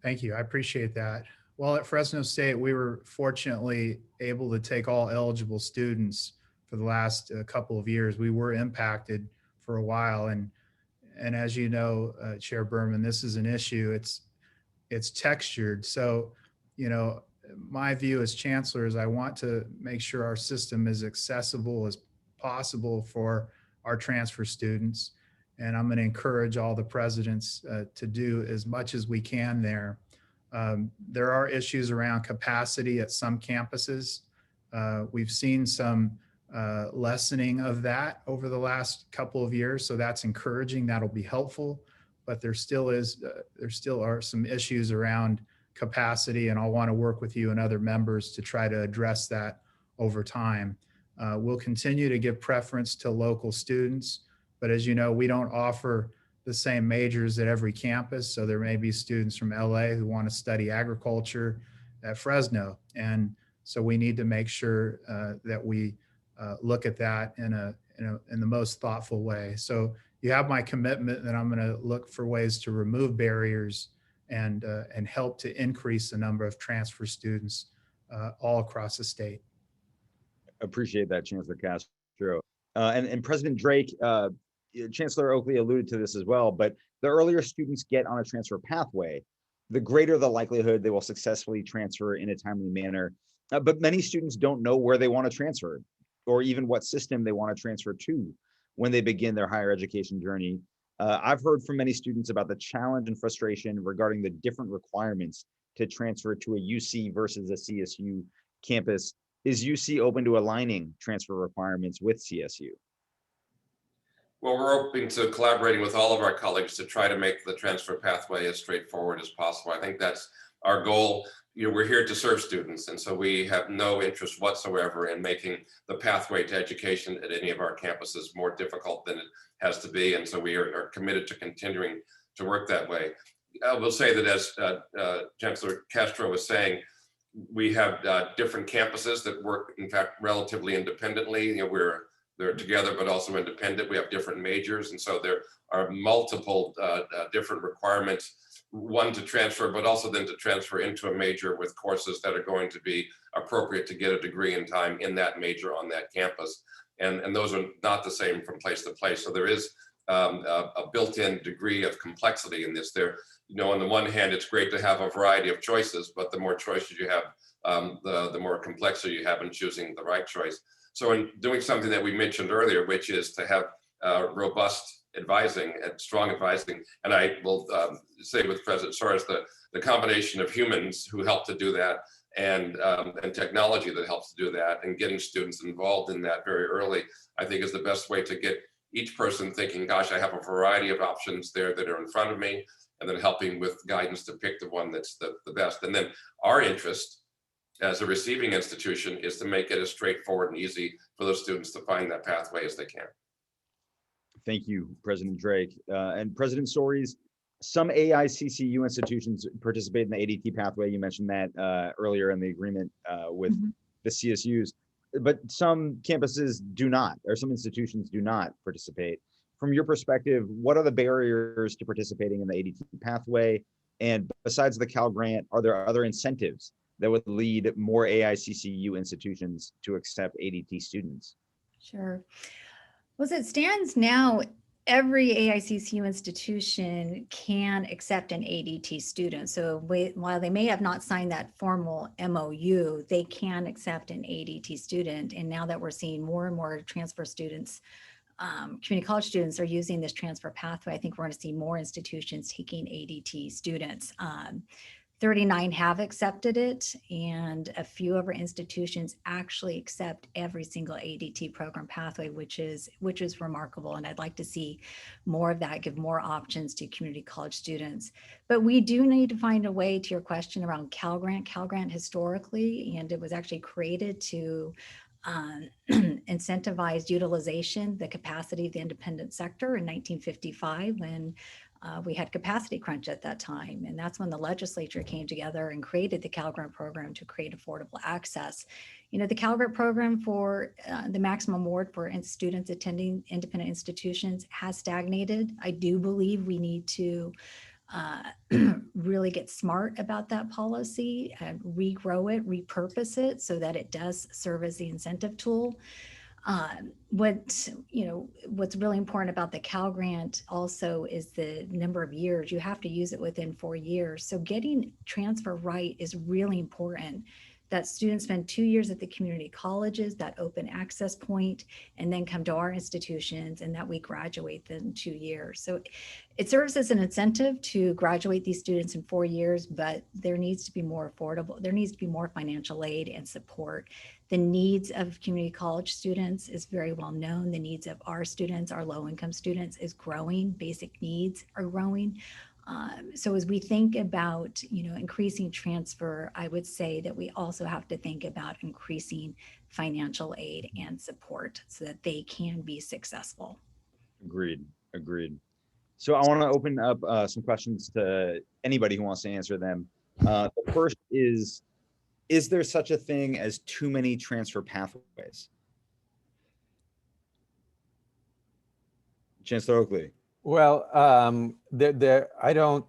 Thank you. I appreciate that. Well, at Fresno State, we were fortunately able to take all eligible students for the last couple of years. We were impacted for a while. And as you know, Chair Berman, this is an issue. It's textured. So, you know, my view as chancellor is I want to make sure our system is accessible as possible for our transfer students. And I'm going to encourage all the presidents to do as much as we can there. There are issues around capacity at some campuses. We've seen some lessening of that over the last couple of years, so that's encouraging. That'll be helpful, but there still are some issues around capacity, and I'll want to work with you and other members to try to address that over time. We'll continue to give preference to local students, but as you know, we don't offer the same majors at every campus. So there may be students from LA who want to study agriculture at Fresno. And so we need to make sure that we look at that in the most thoughtful way. So you have my commitment that I'm going to look for ways to remove barriers and help to increase the number of transfer students all across the state. Appreciate that, Chancellor Castro. And President Drake, Chancellor Oakley alluded to this as well, but the earlier students get on a transfer pathway, the greater the likelihood they will successfully transfer in a timely manner. But many students don't know where they want to transfer or even what system they want to transfer to when they begin their higher education journey. I've heard from many students about the challenge and frustration regarding the different requirements to transfer to a UC versus a CSU campus. Is UC open to aligning transfer requirements with CSU? Well, we're open to collaborating with all of our colleagues to try to make the transfer pathway as straightforward as possible. I think that's our goal. You know, we're here to serve students, and so we have no interest whatsoever in making the pathway to education at any of our campuses more difficult than it has to be. And so we are committed to continuing to work that way. I will say that, as Chancellor Castro was saying, we have different campuses that work, in fact, relatively independently. You know, they're together, but also independent. We have different majors. And so there are multiple different requirements, one to transfer, but also then to transfer into a major with courses that are going to be appropriate to get a degree in time in that major on that campus. And those are not the same from place to place. So there is a built-in degree of complexity in this. There, on the one hand, it's great to have a variety of choices, but the more choices you have, the more complexity you have in choosing the right choice. So in doing something that we mentioned earlier, which is to have robust advising and strong advising, and I will say with President Soares, the combination of humans who help to do that and technology that helps to do that, and getting students involved in that very early, I think is the best way to get each person thinking, gosh, I have a variety of options there that are in front of me, and then helping with guidance to pick the one that's the best. And then our interest as a receiving institution is to make it as straightforward and easy for those students to find that pathway as they can. Thank you, President Drake. And President Soares, some AICCU institutions participate in the ADT pathway. You mentioned that earlier in the agreement with the CSUs, but some campuses do not, or some institutions do not participate. From your perspective, what are the barriers to participating in the ADT pathway? And besides the Cal Grant, are there other incentives that would lead more AICCU institutions to accept ADT students? Sure. Well, as it stands now, every AICCU institution can accept an ADT student. So while they may have not signed that formal MOU, they can accept an ADT student. And now that we're seeing more and more transfer students, community college students are using this transfer pathway, I think we're going to see more institutions taking ADT students. 39 have accepted it, and a few of our institutions actually accept every single ADT program pathway, which is remarkable. And I'd like to see more of that, give more options to community college students. But we do need to find a way, to your question around Cal Grant. Cal Grant historically, and it was actually created to incentivize utilization, the capacity of the independent sector in 1955 when we had capacity crunch at that time. And that's when the legislature came together and created the Cal Grant program to create affordable access. The Cal Grant program for the maximum award for students attending independent institutions has stagnated. I do believe we need to really get smart about that policy and regrow it, repurpose it so that it does serve as the incentive tool. What's really important about the Cal Grant also is the number of years. You have to use it within 4 years. So getting transfer right is really important. That students spend 2 years at the community colleges, that open access point, and then come to our institutions, and that we graduate them 2 years. So it serves as an incentive to graduate these students in 4 years, but there needs to be more affordable, there needs to be more financial aid and support. The needs of community college students is very well known. The needs of our students, our low-income students, is growing. Basic needs are growing. So as we think about, increasing transfer, I would say that we also have to think about increasing financial aid and support so that they can be successful. Agreed. So I want to open up some questions to anybody who wants to answer them. The first is there such a thing as too many transfer pathways? Chancellor Oakley. Well, I don't,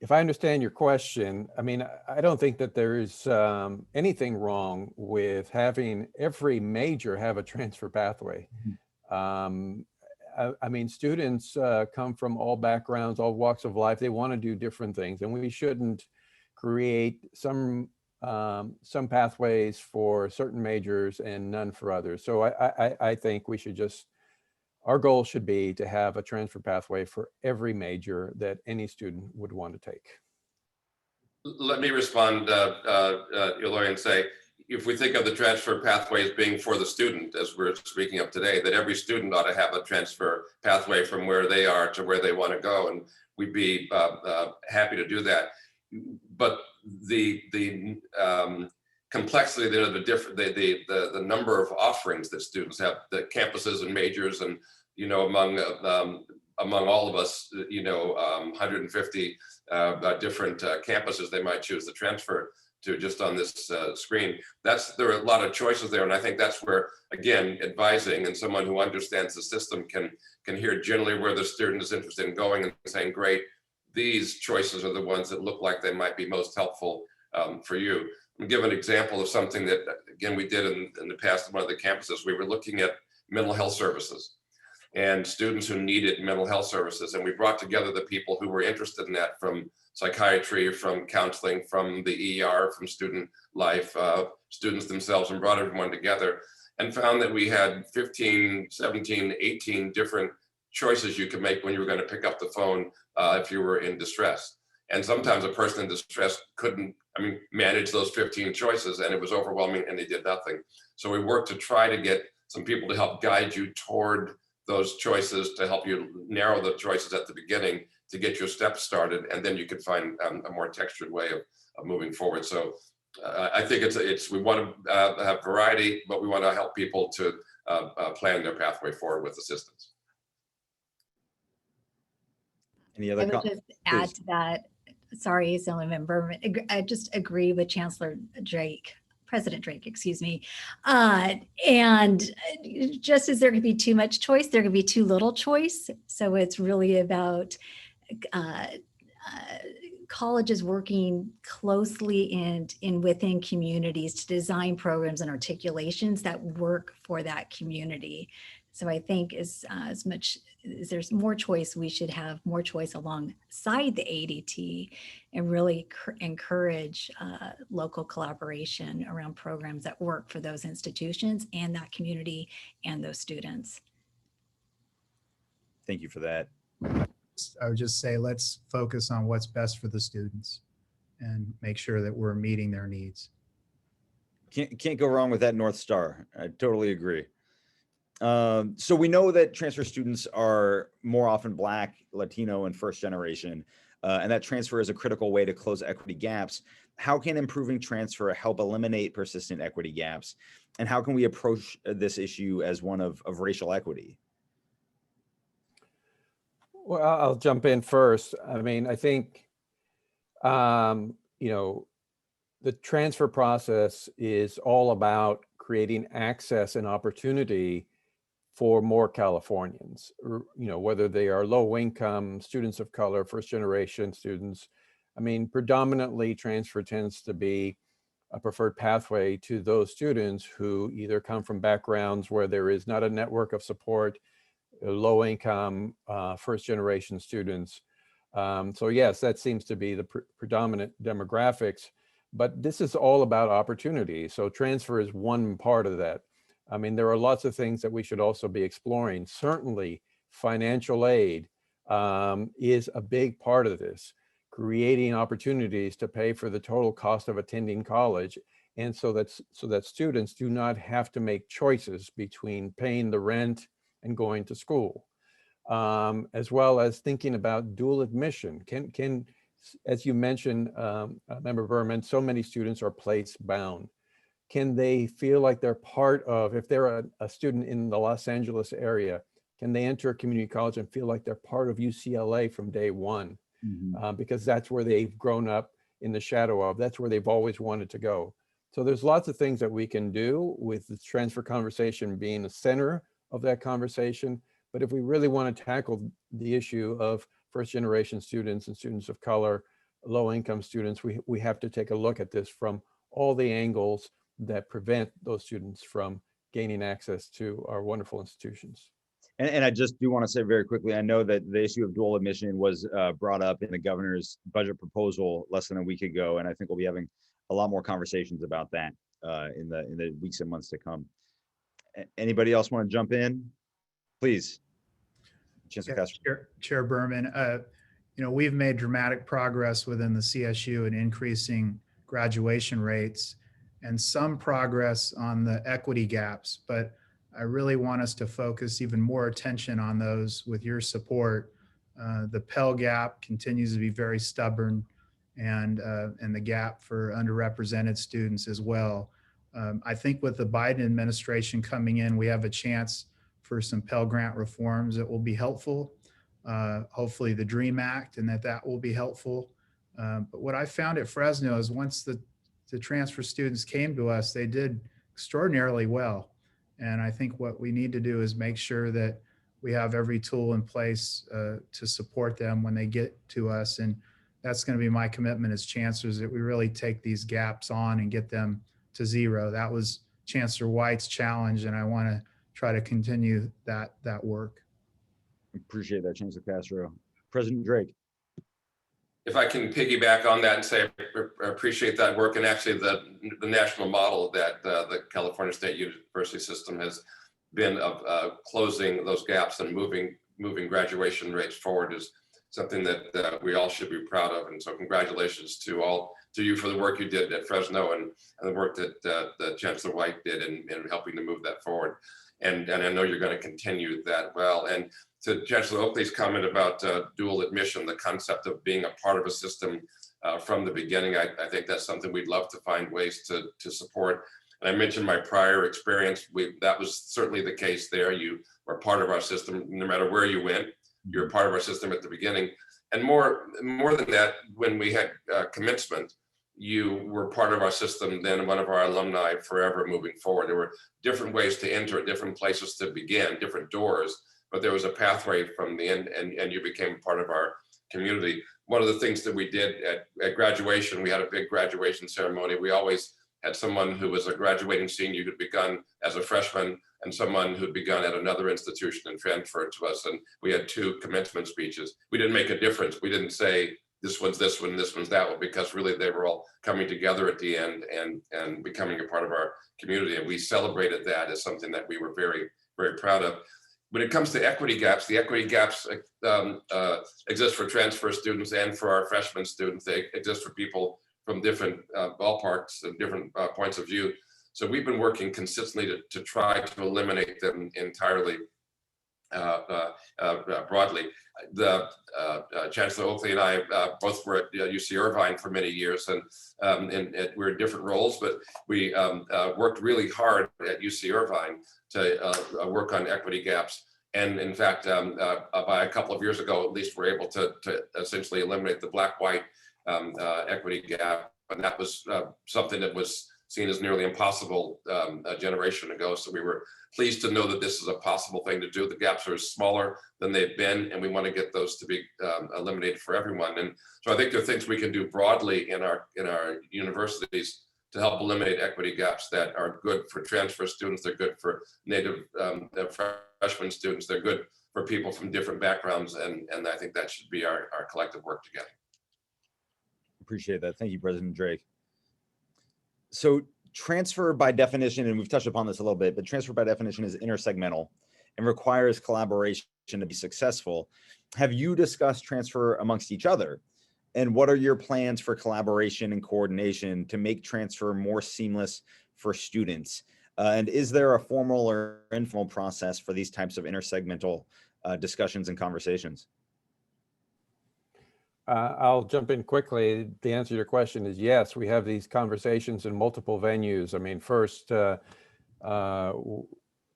if I understand your question, I mean, I don't think that there is anything wrong with having every major have a transfer pathway. I mean, students come from all backgrounds, all walks of life. They want to do different things, and we shouldn't create some pathways for certain majors and none for others. So I think we should just, our goal should be to have a transfer pathway for every major that any student would want to take. Let me respond, Eloy, and say, if we think of the transfer pathway as being for the student, as we're speaking of today, that every student ought to have a transfer pathway from where they are to where they want to go, and we'd be happy to do that. But the complexity, the number of offerings that students have, the campuses and majors, and among all of us, 150 different campuses they might choose to transfer to just on this screen. There are a lot of choices there, and I think that's where, again, advising and someone who understands the system can hear generally where the student is interested in going and saying, great, these choices are the ones that look like they might be most helpful for you. I'll give an example of something that, again, we did in the past on one of the campuses. We were looking at mental health services. and students who needed mental health services. And we brought together the people who were interested in that, from psychiatry, from counseling, from the ER, from student life, students themselves, and brought everyone together and found that we had 15, 17, 18 different choices you could make when you were going to pick up the phone if you were in distress. And sometimes a person in distress couldn't, manage those 15 choices, and it was overwhelming and they did nothing. So we worked to try to get some people to help guide you toward those choices, to help you narrow the choices at the beginning, to get your steps started, and then you could find a more textured way of moving forward. So I think we want to have variety, but we want to help people to plan their pathway forward with assistance. Any I other would comments? just add to that. Sorry, Assemblymember Berman. I just agree with President Drake, excuse me. And just as there could be too much choice, there could be too little choice. So it's really about colleges working closely and within communities to design programs and articulations that work for that community. So I think as much as there's more choice, we should have more choice alongside the ADT and really encourage local collaboration around programs that work for those institutions and that community and those students. Thank you for that. I would just say, let's focus on what's best for the students and make sure that we're meeting their needs. Can't go wrong with that North Star. I totally agree. So we know that transfer students are more often Black, Latino, and first generation, and that transfer is a critical way to close equity gaps. How can improving transfer help eliminate persistent equity gaps? And how can we approach this issue as one of racial equity? Well, I'll jump in first. I think, the transfer process is all about creating access and opportunity for more Californians, whether they are low income, students of color, first generation students. Predominantly transfer tends to be a preferred pathway to those students who either come from backgrounds where there is not a network of support, low income, first generation students. So yes, that seems to be the predominant demographics, but this is all about opportunity. So transfer is one part of that. There are lots of things that we should also be exploring. Certainly financial aid is a big part of this, creating opportunities to pay for the total cost of attending college. And so that students do not have to make choices between paying the rent and going to school, as well as thinking about dual admission. Can as you mentioned, Member Berman, so many students are place bound. Can they feel like they're part of, if they're a student in the Los Angeles area, can they enter a community college and feel like they're part of UCLA from day one? Mm-hmm. Because that's where they've grown up in the shadow of, that's where they've always wanted to go. So there's lots of things that we can do with the transfer conversation being the center of that conversation. But if we really want to tackle the issue of first generation students and students of color, low income students, we have to take a look at this from all the angles that prevent those students from gaining access to our wonderful institutions. And I just do want to say very quickly, I know that the issue of dual admission was brought up in the governor's budget proposal less than a week ago, and I think we'll be having a lot more conversations about that in the weeks and months to come. Anybody else want to jump in? Please. Chancellor Castro. Chair Berman, we've made dramatic progress within the CSU in increasing graduation rates and some progress on the equity gaps, but I really want us to focus even more attention on those with your support. The Pell Gap continues to be very stubborn, and the gap for underrepresented students as well. I think with the Biden administration coming in, we have a chance for some Pell Grant reforms that will be helpful. Hopefully the DREAM Act, and that will be helpful. But what I found at Fresno is once the transfer students came to us, they did extraordinarily well. And I think what we need to do is make sure that we have every tool in place to support them when they get to us. And that's going to be my commitment as chancellors, that we really take these gaps on and get them to zero. That was Chancellor White's challenge, and I want to try to continue that work. Appreciate that, Chancellor Castro. President Drake. If I can piggyback on that and say I appreciate that work, and actually the national model that the California State University system has been of closing those gaps and moving graduation rates forward is something that we all should be proud of. And so congratulations to you for the work you did at Fresno and the work that Chancellor White did in helping to move that forward. And I know you're going to continue that well. And to Chancellor Oakley's comment about dual admission, the concept of being a part of a system from the beginning, I think that's something we'd love to find ways to support. And I mentioned my prior experience. That was certainly the case there. You were part of our system, no matter where you went. You were part of our system at the beginning. And more than that, when we had commencement, you were part of our system, then one of our alumni forever moving forward. There were different ways to enter, different places to begin, different doors, but there was a pathway from the end, and you became part of our community. One of the things that we did at graduation, we had a big graduation ceremony. We always had someone who was a graduating senior who'd begun as a freshman and someone who'd begun at another institution and transferred to us. And we had 2 commencement speeches. We didn't make a difference. We didn't say this one's this one, this one's that one, because really they were all coming together at the end and becoming a part of our community. And we celebrated that as something that we were very, very proud of. When it comes to equity gaps, the equity gaps exist for transfer students and for our freshman students. They exist for people from different ballparks and different points of view. So we've been working consistently to try to eliminate them entirely broadly. The Chancellor Oakley and I both were at UC Irvine for many years, and we're in different roles, but we worked really hard at UC Irvine to work on equity gaps. And in fact, by a couple of years ago, at least, we're able to essentially eliminate the black-white equity gap. And that was something that was seen as nearly impossible a generation ago. So we were pleased to know that this is a possible thing to do. The gaps are smaller than they've been, and we want to get those to be eliminated for everyone. And so I think there are things we can do broadly in our universities to help eliminate equity gaps that are good for transfer students. They're good for native freshman students. They're good for people from different backgrounds. And I think that should be our collective work together. Appreciate that. Thank you, President Drake. So transfer by definition, and we've touched upon this a little bit, but transfer by definition is intersegmental and requires collaboration to be successful. Have you discussed transfer amongst each other? And what are your plans for collaboration and coordination to make transfer more seamless for students? And is there a formal or informal process for these types of intersegmental discussions and conversations? I'll jump in quickly. The answer to your question is yes, we have these conversations in multiple venues. I mean, first,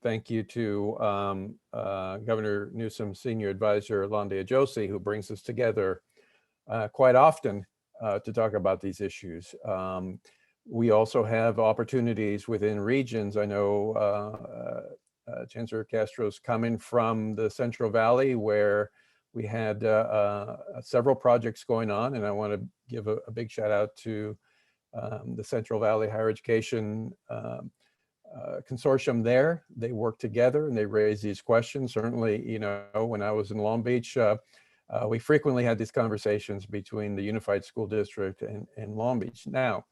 thank you to Governor Newsom's senior advisor, Londe Ajosi, who brings us together quite often to talk about these issues. We also have opportunities within regions. I know Chancellor Castro's coming from the Central Valley, where we had several projects going on, and I want to give a big shout out to the Central Valley Higher Education Consortium there. They work together and they raise these questions. Certainly, you know, when I was in Long Beach, we frequently had these conversations between the Unified School District and Long Beach. Now,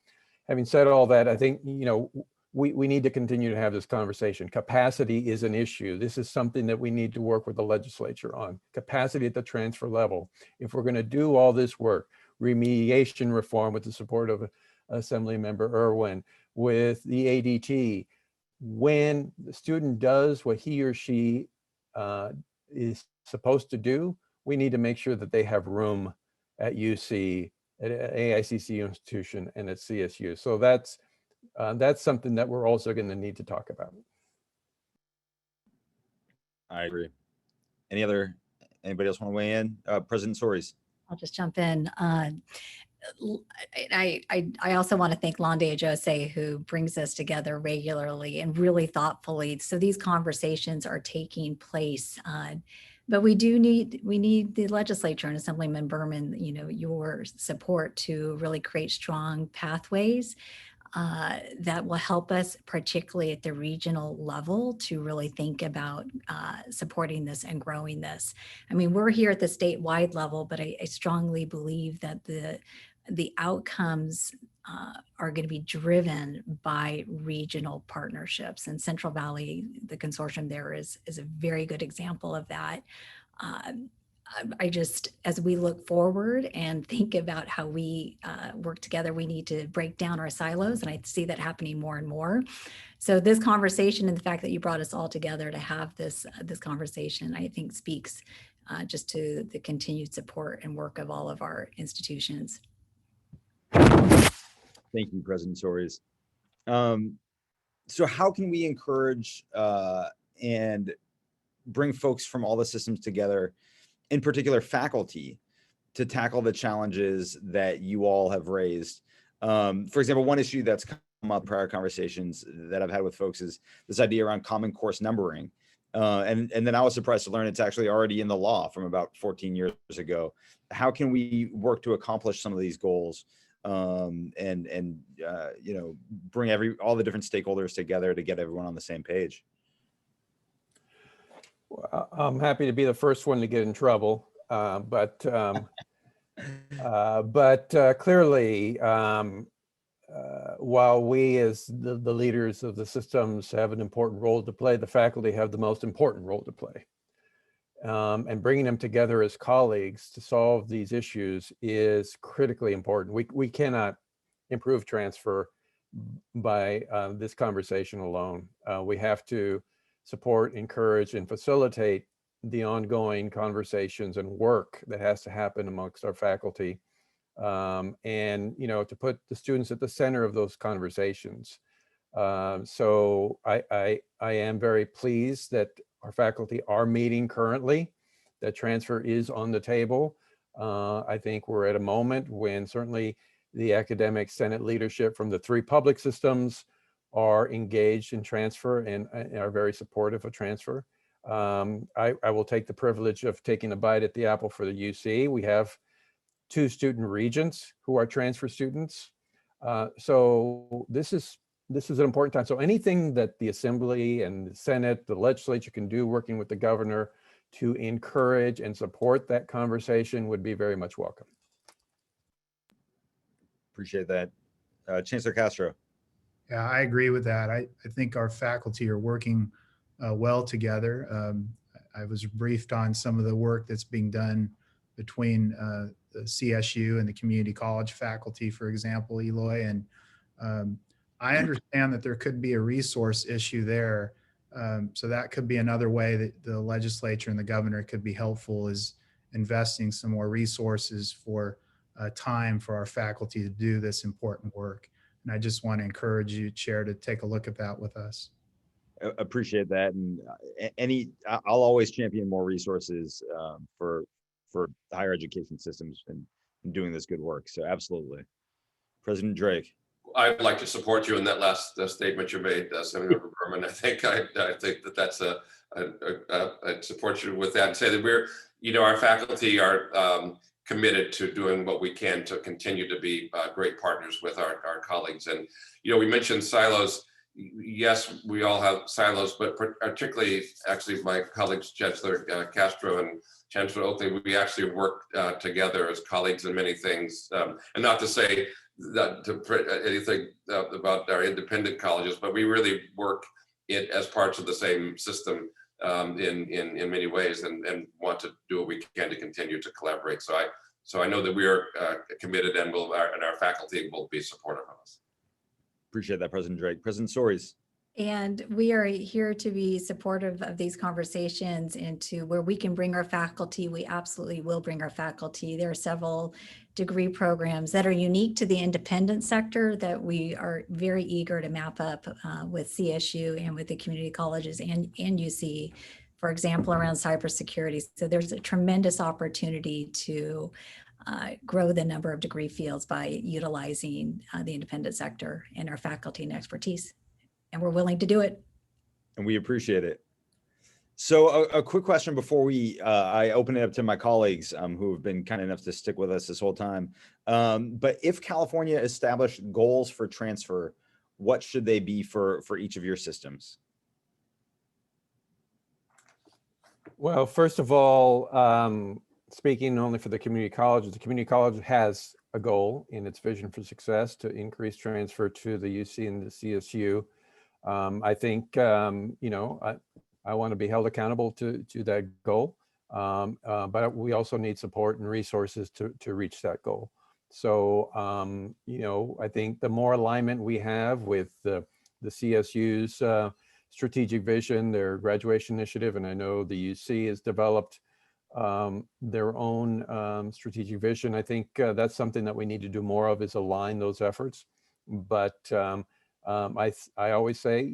having said all that, I think, you know, we need to continue to have this conversation. Capacity is an issue. This is something that we need to work with the legislature on. Capacity at the transfer level. If we're going to do all this work, remediation reform with the support of Assemblymember Irwin, with the ADT, when the student does what he or she is supposed to do, we need to make sure that they have room at UC, at an AICC institution, and at CSU. So that's something that we're also going to need to talk about. I agree. Anybody else want to weigh in? President Soares. I'll just jump in. I also want to thank Londe Ajosi, who brings us together regularly and really thoughtfully. So these conversations are taking place. But we need the legislature and Assemblymember Berman, you know, your support to really create strong pathways. that will help us, particularly at the regional level, to really think about supporting this and growing this. I mean, we're here at the statewide level, but I strongly believe that the outcomes are going to be driven by regional partnerships. And Central Valley, the consortium there is a very good example of that. I just, as we look forward and think about how we work together, we need to break down our silos. And I see that happening more and more. So this conversation and the fact that you brought us all together to have this conversation, I think speaks just to the continued support and work of all of our institutions. Thank you, President Soares. So how can we encourage and bring folks from all the systems together, in particular faculty, to tackle the challenges that you all have raised? For example, one issue that's come up in prior conversations that I've had with folks is this idea around common course numbering. And then I was surprised to learn it's actually already in the law from about 14 years ago. How can we work to accomplish some of these goals and you know, bring all the different stakeholders together to get everyone on the same page? Well, I'm happy to be the first one to get in trouble, but clearly, while we as the leaders of the systems have an important role to play, the faculty have the most important role to play. And bringing them together as colleagues to solve these issues is critically important. We cannot improve transfer by this conversation alone. We have to support, encourage, and facilitate the ongoing conversations and work that has to happen amongst our faculty. And, you know, to put the students at the center of those conversations. So I am very pleased that our faculty are meeting currently, that transfer is on the table. I think we're at a moment when certainly the academic Senate leadership from the 3 public systems are engaged in transfer and are very supportive of transfer. I will take the privilege of taking a bite at the apple for the UC. We have 2 student regents who are transfer students. So this is an important time. So anything that the Assembly and the Senate, the legislature can do working with the governor to encourage and support that conversation would be very much welcome. Appreciate that. Chancellor Castro. Yeah, I agree with that. I think our faculty are working well together. I was briefed on some of the work that's being done between the CSU and the community college faculty, for example, Eloy. And I understand that there could be a resource issue there. So that could be another way that the legislature and the governor could be helpful, is investing some more resources for time for our faculty to do this important work. And I just want to encourage you, Chair, to take a look at that with us. Appreciate that. And I'll always champion more resources for higher education systems and doing this good work. So absolutely. President Drake. I'd like to support you in that last statement you made, Assemblymember Berman. I think that's I'd support you with that and say that we're, you know, our faculty are committed to doing what we can to continue to be great partners with our colleagues. And, you know, we mentioned silos. Yes, we all have silos, but particularly, actually, my colleagues, Chancellor Castro and Chancellor Oakley, we actually work together as colleagues in many things. And not to say that anything about our independent colleges, but we really work it as parts of the same system in many ways, and want to do what we can to continue to collaborate. So I know that we are committed, and our faculty will be supportive of us. Appreciate that, President Drake. President Soares. And we are here to be supportive of these conversations, and to where we can bring our faculty, we absolutely will bring our faculty. There are several degree programs that are unique to the independent sector that we are very eager to map up with CSU and with the community colleges and UC, for example, around cybersecurity. So there's a tremendous opportunity to grow the number of degree fields by utilizing the independent sector and our faculty and expertise. And we're willing to do it. And we appreciate it. So a quick question before I open it up to my colleagues who have been kind enough to stick with us this whole time. But if California established goals for transfer, what should they be for each of your systems? Well, first of all, speaking only for the community college has a goal in its vision for success to increase transfer to the UC and the CSU. I think, I want to be held accountable to that goal, but we also need support and resources to reach that goal. So, I think the more alignment we have with the CSU's strategic vision, their graduation initiative, and I know the UC has developed their own strategic vision. I think that's something that we need to do more of, is align those efforts. But I always say,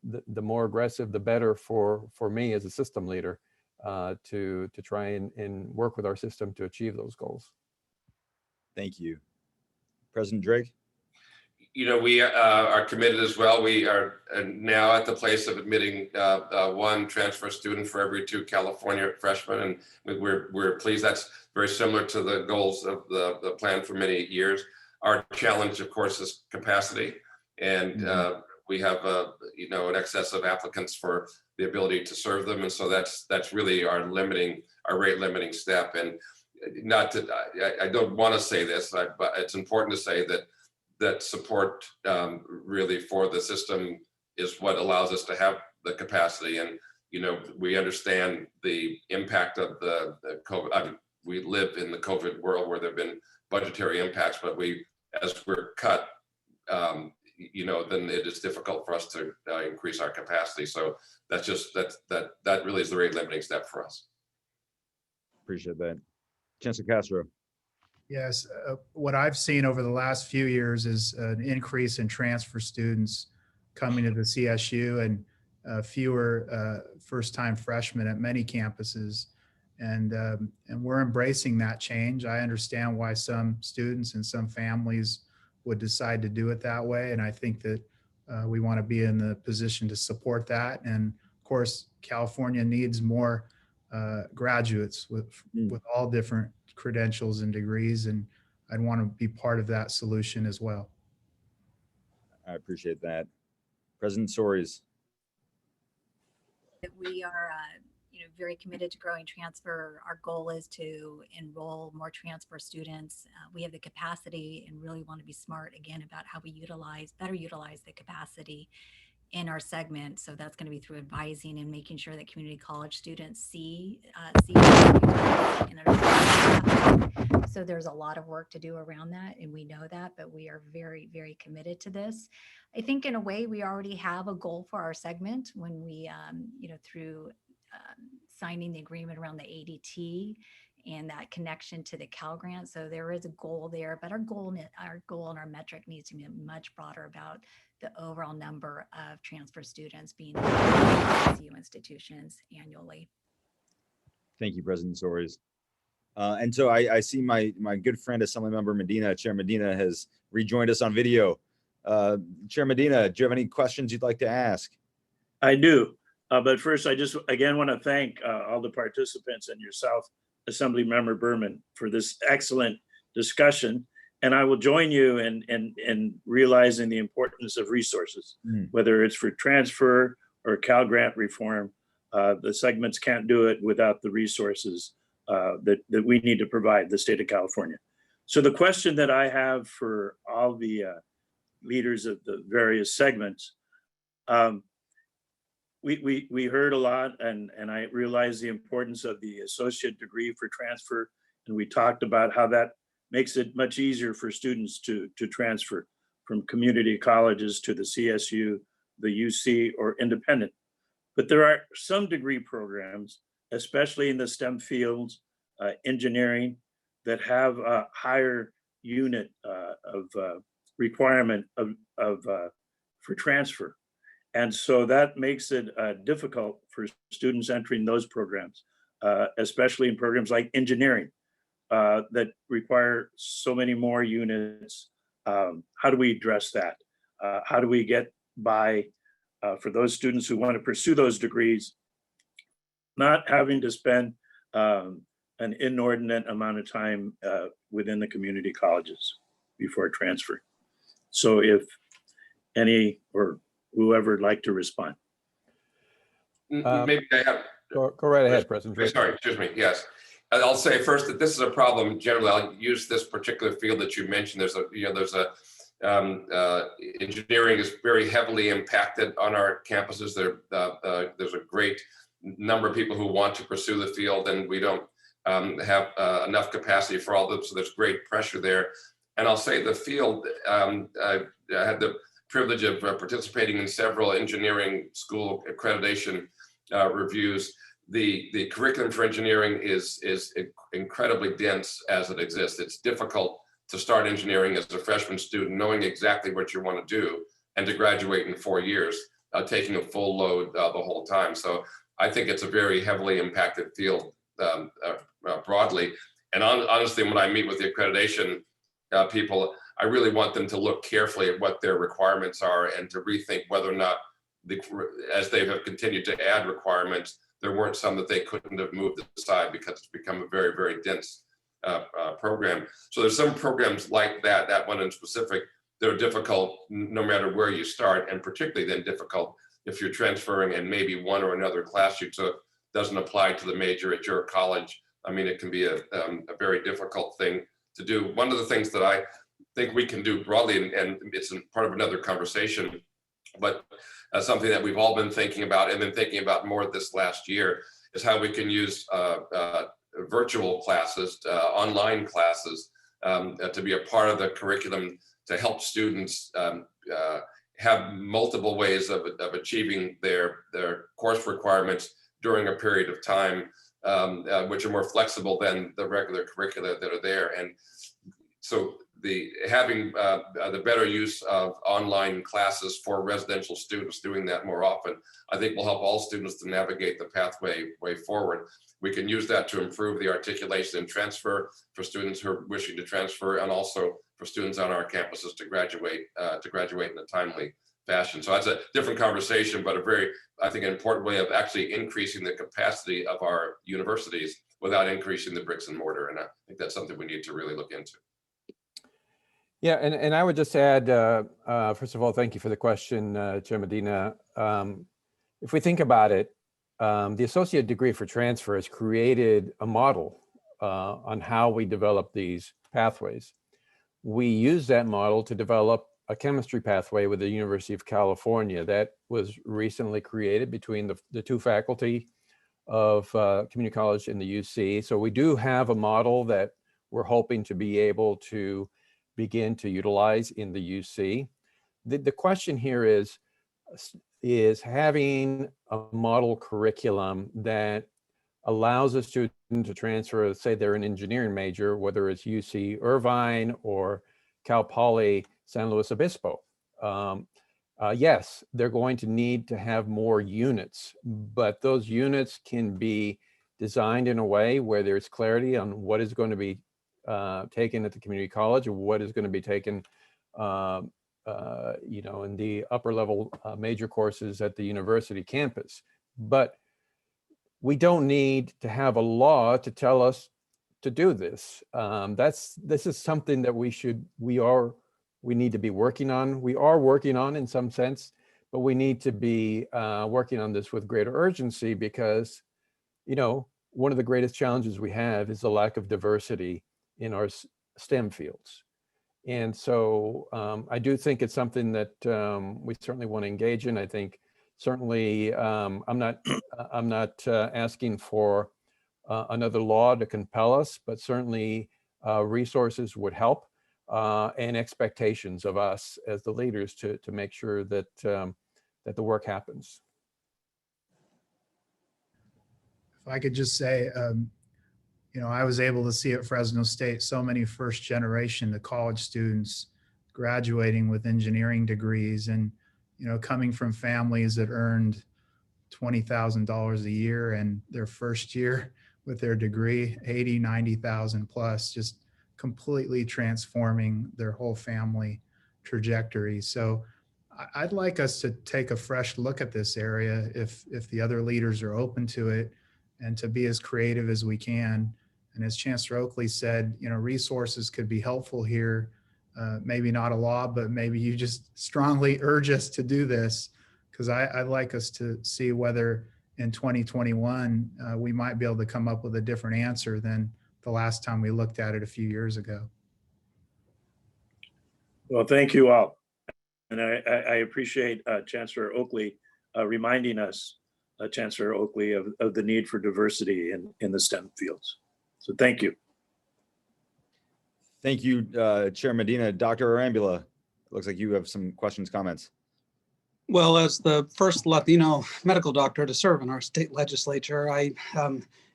the more aggressive, the better for me as a system leader to try and work with our system to achieve those goals. Thank you. President Drake? We are committed as well. We are now at the place of admitting one transfer student for every 2 California freshmen, and we're pleased. That's very similar to the goals of the plan for many years. Our challenge, of course, is capacity, and we have an excess of applicants for the ability to serve them, and so that's really our rate limiting step. And not that I don't want to say this, but it's important to say that support really for the system is what allows us to have the capacity. And, we understand the impact of the COVID. We live in the COVID world where there have been budgetary impacts, but as we're cut, then it is difficult for us to increase our capacity. So that really is the rate limiting step for us. Appreciate that. Chancellor Castro. Yes, what I've seen over the last few years is an increase in transfer students coming to the CSU and fewer first-time freshmen at many campuses. And we're embracing that change. I understand why some students and some families would decide to do it that way. And I think that we want to be in the position to support that. And of course, California needs more graduates with all different credentials and degrees, and I'd want to be part of that solution as well. I appreciate that. President Soares. We are very committed to growing transfer. Our goal is to enroll more transfer students. We have the capacity and really want to be smart again about how we better utilize the capacity in our segment. So that's going to be through advising and making sure that community college students see and understand. So there's a lot of work to do around that, and we know that, but we are very, very committed to this. I think in a way we already have a goal for our segment when we, through signing the agreement around the ADT and that connection to the Cal Grant. So there is a goal there, but our goal and our metric needs to be much broader about the overall number of transfer students being in CSU institutions annually. Thank you, President Soares. And so I see my good friend, Assemblymember Medina, Chair Medina, has rejoined us on video. Chair Medina, do you have any questions you'd like to ask? I do, but first I just again want to thank all the participants and yourself, Assemblymember Berman, for this excellent discussion. And I will join you in realizing the importance of resources, whether it's for transfer or Cal Grant reform. The segments can't do it without the resources that we need to provide the state of California. So the question that I have for all the leaders of the various segments, we heard a lot, and I realized the importance of the associate degree for transfer, and we talked about how that makes it much easier for students to transfer from community colleges to the CSU, the UC, or independent. But there are some degree programs, especially in the STEM fields, engineering, that have a higher unit of requirement for transfer. And so that makes it difficult for students entering those programs, especially in programs like engineering that require so many more units. How do we address that? How do we get by for those students who want to pursue those degrees not having to spend an inordinate amount of time within the community colleges before transferring. So if any or whoever would like to respond. Maybe I have. Go right ahead, President. Rick. Sorry, excuse me. Yes. I'll say first that this is a problem generally. I'll use this particular field that you mentioned. Engineering is very heavily impacted on our campuses. There's a great number of people who want to pursue the field, and we don't have enough capacity for all of them. So there's great pressure there. And I'll say the field, I had the privilege of participating in several engineering school accreditation reviews. The curriculum for engineering is incredibly dense as it exists. It's difficult to start engineering as a freshman student, knowing exactly what you want to do, and to graduate in 4 years, taking a full load the whole time. So I think it's a very heavily impacted field broadly. And honestly, when I meet with the accreditation people, I really want them to look carefully at what their requirements are and to rethink whether or not, as they have continued to add requirements, there weren't some that they couldn't have moved aside because it's become a very, very dense program. So there's some programs like that one in specific, that are difficult no matter where you start, and particularly then difficult if you're transferring and maybe one or another class you took doesn't apply to the major at your college. I mean, it can be a very difficult thing to do. One of the things that I think we can do broadly, and it's part of another conversation, but something that we've all been thinking about and been thinking about more this last year, is how we can use virtual classes, online classes, to be a part of the curriculum to help students have multiple ways of achieving their course requirements during a period of time, which are more flexible than the regular curricula that are there. And so having the better use of online classes for residential students, doing that more often, I think will help all students to navigate the pathway forward. We can use that to improve the articulation and transfer for students who are wishing to transfer, and also for students on our campuses to graduate in a timely fashion. So that's a different conversation, but a very, I think, an important way of actually increasing the capacity of our universities without increasing the bricks and mortar. And I think that's something we need to really look into. Yeah, and I would just add, first of all, thank you for the question, Chair Medina. If we think about it, the associate degree for transfer has created a model on how we develop these pathways. We use that model to develop a chemistry pathway with the University of California that was recently created between the two faculty of community college and the UC. So we do have a model that we're hoping to be able to begin to utilize in the UC. The question here is having a model curriculum that allows a student to transfer, say they're an engineering major, whether it's UC Irvine or Cal Poly San Luis Obispo. Yes, they're going to need to have more units, but those units can be designed in a way where there's clarity on what is going to be taken at the community college, or what is going to be taken in the upper level major courses at the university campus. But we don't need to have a law to tell us to do this. This is something that we need to be working on. We are working on in some sense, but we need to be working on this with greater urgency, because, one of the greatest challenges we have is the lack of diversity in our STEM fields. And so I do think it's something that we certainly want to engage in. I think certainly I'm not asking for another law to compel us, but certainly resources would help, and expectations of us as the leaders to make sure that that the work happens. If I could just say, I was able to see at Fresno State so many first generation to college students graduating with engineering degrees, and, coming from families that earned $20,000 a year, and their first year with their degree, 80, 90,000 plus, just completely transforming their whole family trajectory. So I'd like us to take a fresh look at this area if the other leaders are open to it, and to be as creative as we can. And as Chancellor Oakley said, resources could be helpful here. Maybe not a law, but maybe you just strongly urge us to do this, because I'd like us to see whether in 2021 we might be able to come up with a different answer than the last time we looked at it a few years ago. Well, thank you all. And I appreciate Chancellor Oakley reminding us, Chancellor Oakley, of the need for diversity in the STEM fields. So thank you. Thank you, Chair Medina. Dr. Arambula, looks like you have some questions, comments. Well, as the first Latino medical doctor to serve in our state legislature, I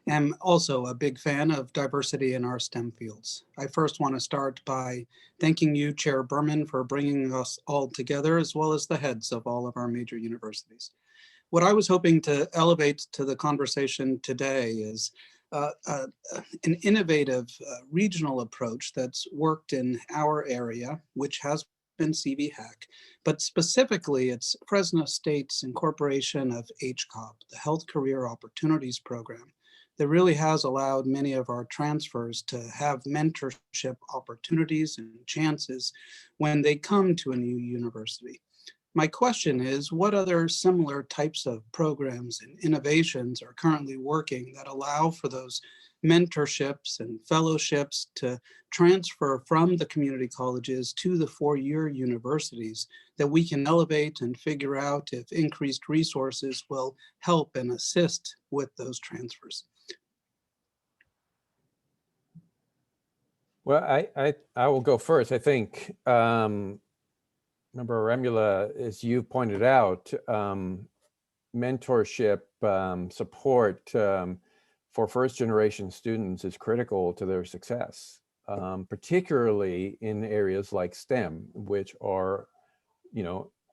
am also a big fan of diversity in our STEM fields. I first want to start by thanking you, Chair Berman, for bringing us all together, as well as the heads of all of our major universities. What I was hoping to elevate to the conversation today is an innovative regional approach that's worked in our area, which has been CV-HAC, but specifically it's Fresno State's incorporation of HCOP, the Health Career Opportunities Program, that really has allowed many of our transfers to have mentorship opportunities and chances when they come to a new university. My question is, what other similar types of programs and innovations are currently working that allow for those mentorships and fellowships to transfer from the community colleges to the four-year universities that we can elevate and figure out if increased resources will help and assist with those transfers? Well, I will go first. I think Member Arambula, as you pointed out, mentorship support for first generation students is critical to their success, particularly in areas like STEM, which are,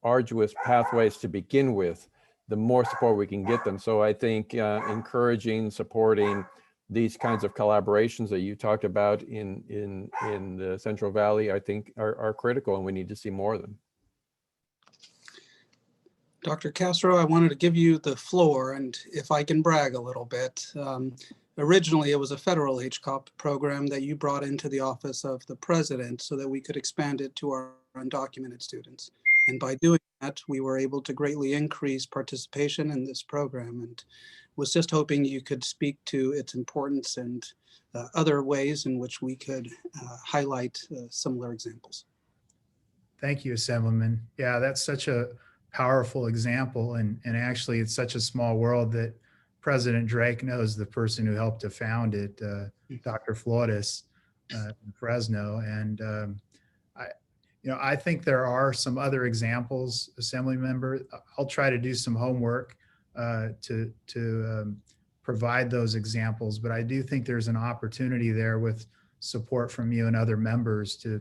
arduous pathways to begin with. The more support we can get them. So I think encouraging, supporting these kinds of collaborations that you talked about in the Central Valley, I think are critical, and we need to see more of them. Dr. Castro, I wanted to give you the floor, and if I can brag a little bit, originally it was a federal HCOP program that you brought into the office of the president so that we could expand it to our undocumented students. And by doing that, we were able to greatly increase participation in this program, and was just hoping you could speak to its importance and other ways in which we could highlight similar examples. Thank you, Assemblyman. Yeah, that's such a powerful example. And actually, it's such a small world that President Drake knows the person who helped to found it, Dr. Flores in Fresno. And I think there are some other examples, Assemblymember. I'll try to do some homework to provide those examples, but I do think there's an opportunity there with support from you and other members to,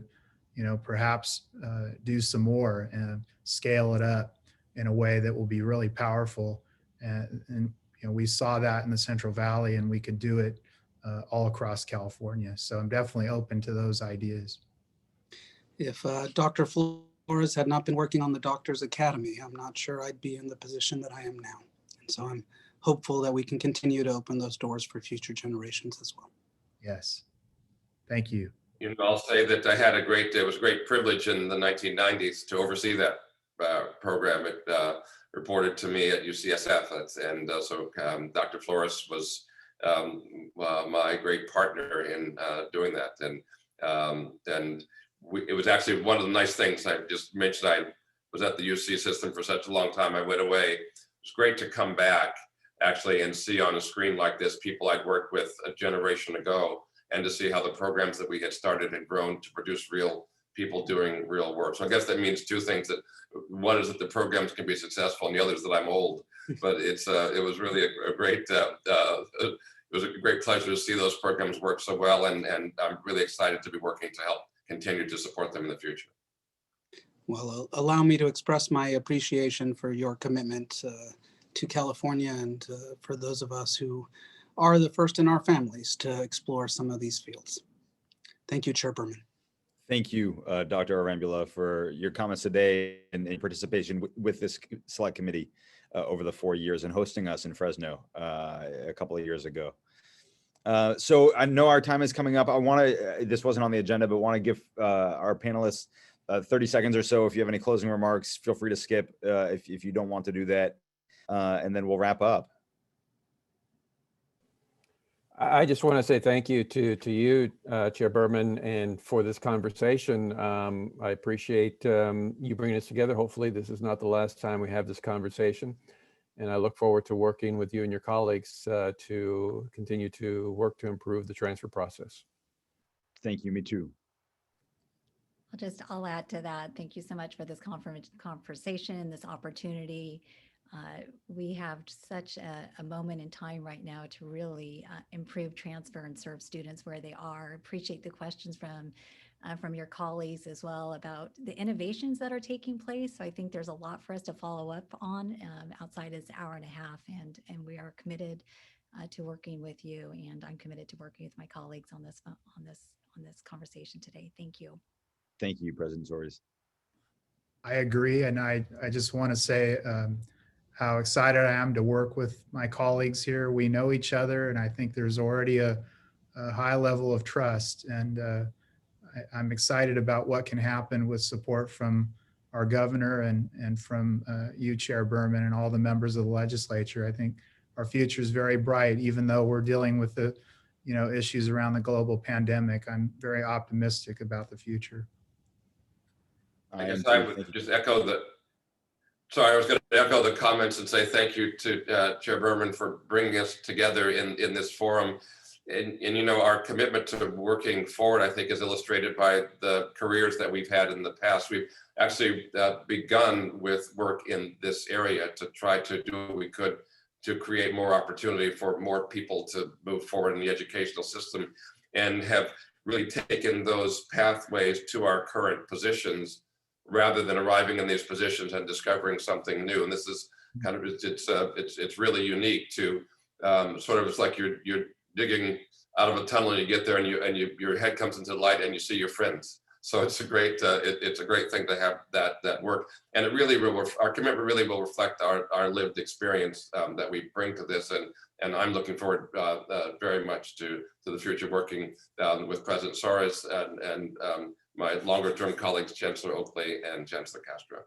perhaps do some more and scale it up in a way that will be really powerful. And we saw that in the Central Valley, and we could do it all across California. So I'm definitely open to those ideas. If Dr. Flores had not been working on the Doctors Academy, I'm not sure I'd be in the position that I am now. And so I'm hopeful that we can continue to open those doors for future generations as well. Yes. Thank you. I'll say that it was a great privilege in the 1990s to oversee that program. It reported to me at UCSF, and so Dr. Flores was my great partner in doing that. And it was actually one of the nice things I just mentioned. I was at the UC system for such a long time. I went away. It was great to come back actually and see on a screen like this people I'd worked with a generation ago, and to see how the programs that we had started had grown to produce real people doing real work. So I guess that means two things. That one is that the programs can be successful, and the other is that I'm old. But it was really a great it was a great pleasure to see those programs work so well, and I'm really excited to be working to help continue to support them in the future. Well, allow me to express my appreciation for your commitment to California, and for those of us who are the first in our families to explore some of these fields. Thank you, Chair Berman. Thank you, Dr. Arambula, for your comments today and participation with this select committee over the 4 years and hosting us in Fresno a couple of years ago. So I know our time is coming up. I want to, this wasn't on the agenda, but want to give our panelists 30 seconds or so. If you have any closing remarks, feel free to skip if you don't want to do that. And then we'll wrap up. I just want to say thank you to you, Chair Berman, and for this conversation. I appreciate you bringing us together. Hopefully this is not the last time we have this conversation. And I look forward to working with you and your colleagues to continue to work to improve the transfer process. Thank you, me too. I'll add to that. Thank you so much for this conversation, this opportunity. We have such a moment in time right now to really improve transfer and serve students where they are. Appreciate the questions from your colleagues as well about the innovations that are taking place. So I think there's a lot for us to follow up on outside this hour and a half, and we are committed to working with you, and I'm committed to working with my colleagues on this conversation today. Thank you. Thank you, President Soares. I agree, and I just want to say how excited I am to work with my colleagues here. We know each other, and I think there's already a high level of trust. And I'm excited about what can happen with support from our governor and from you, Chair Berman, and all the members of the legislature. I think our future is very bright, even though we're dealing with the issues around the global pandemic. I'm very optimistic about the future. I guess I would just echo the. Sorry, I was going to echo the comments and say thank you to Chair Berman for bringing us together in this forum. And our commitment to working forward, I think, is illustrated by the careers that we've had in the past. We've actually begun with work in this area to try to do what we could to create more opportunity for more people to move forward in the educational system, and have really taken those pathways to our current positions rather than arriving in these positions and discovering something new. And this is kind of, it's really unique to sort of, it's like you're digging out of a tunnel and you get there and your head comes into the light and you see your friends. So it's a great thing to have that work. And it really will, our commitment really will reflect our lived experience that we bring to this. And I'm looking forward very much to the future working with President Soares and my longer term colleagues, Chancellor Oakley and Chancellor Castro.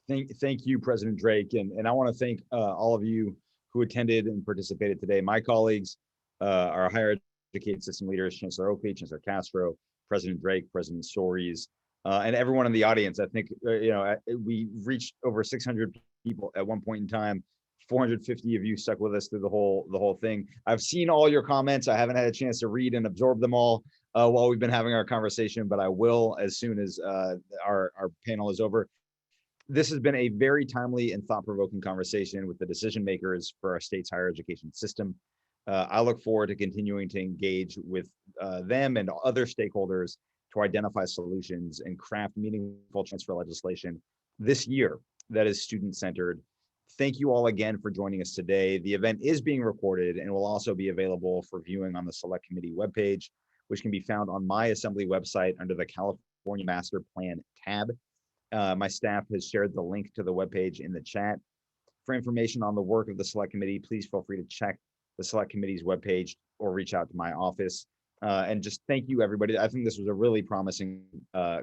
Thank you, President Drake. And I want to thank all of you who attended and participated today. My colleagues, our higher education system leaders, Chancellor Oakley, Chancellor Castro, President Drake, President Soares, and everyone in the audience. I think, we reached over 600 people at one point in time. 450 of you stuck with us through the whole thing. I've seen all your comments. I haven't had a chance to read and absorb them all while we've been having our conversation, but I will as soon as our panel is over. This has been a very timely and thought-provoking conversation with the decision makers for our state's higher education system. I look forward to continuing to engage with them and other stakeholders to identify solutions and craft meaningful transfer legislation this year that is student-centered. Thank you all again for joining us today. The event is being recorded and will also be available for viewing on the Select Committee webpage, which can be found on my Assembly website under the California Master Plan tab. My staff has shared the link to the webpage in the chat. For information on the work of the Select Committee, please feel free to check the Select Committee's webpage or reach out to my office. And just thank you, everybody. I think this was a really promising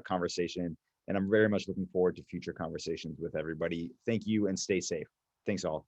conversation, and I'm very much looking forward to future conversations with everybody. Thank you and stay safe. Thanks all.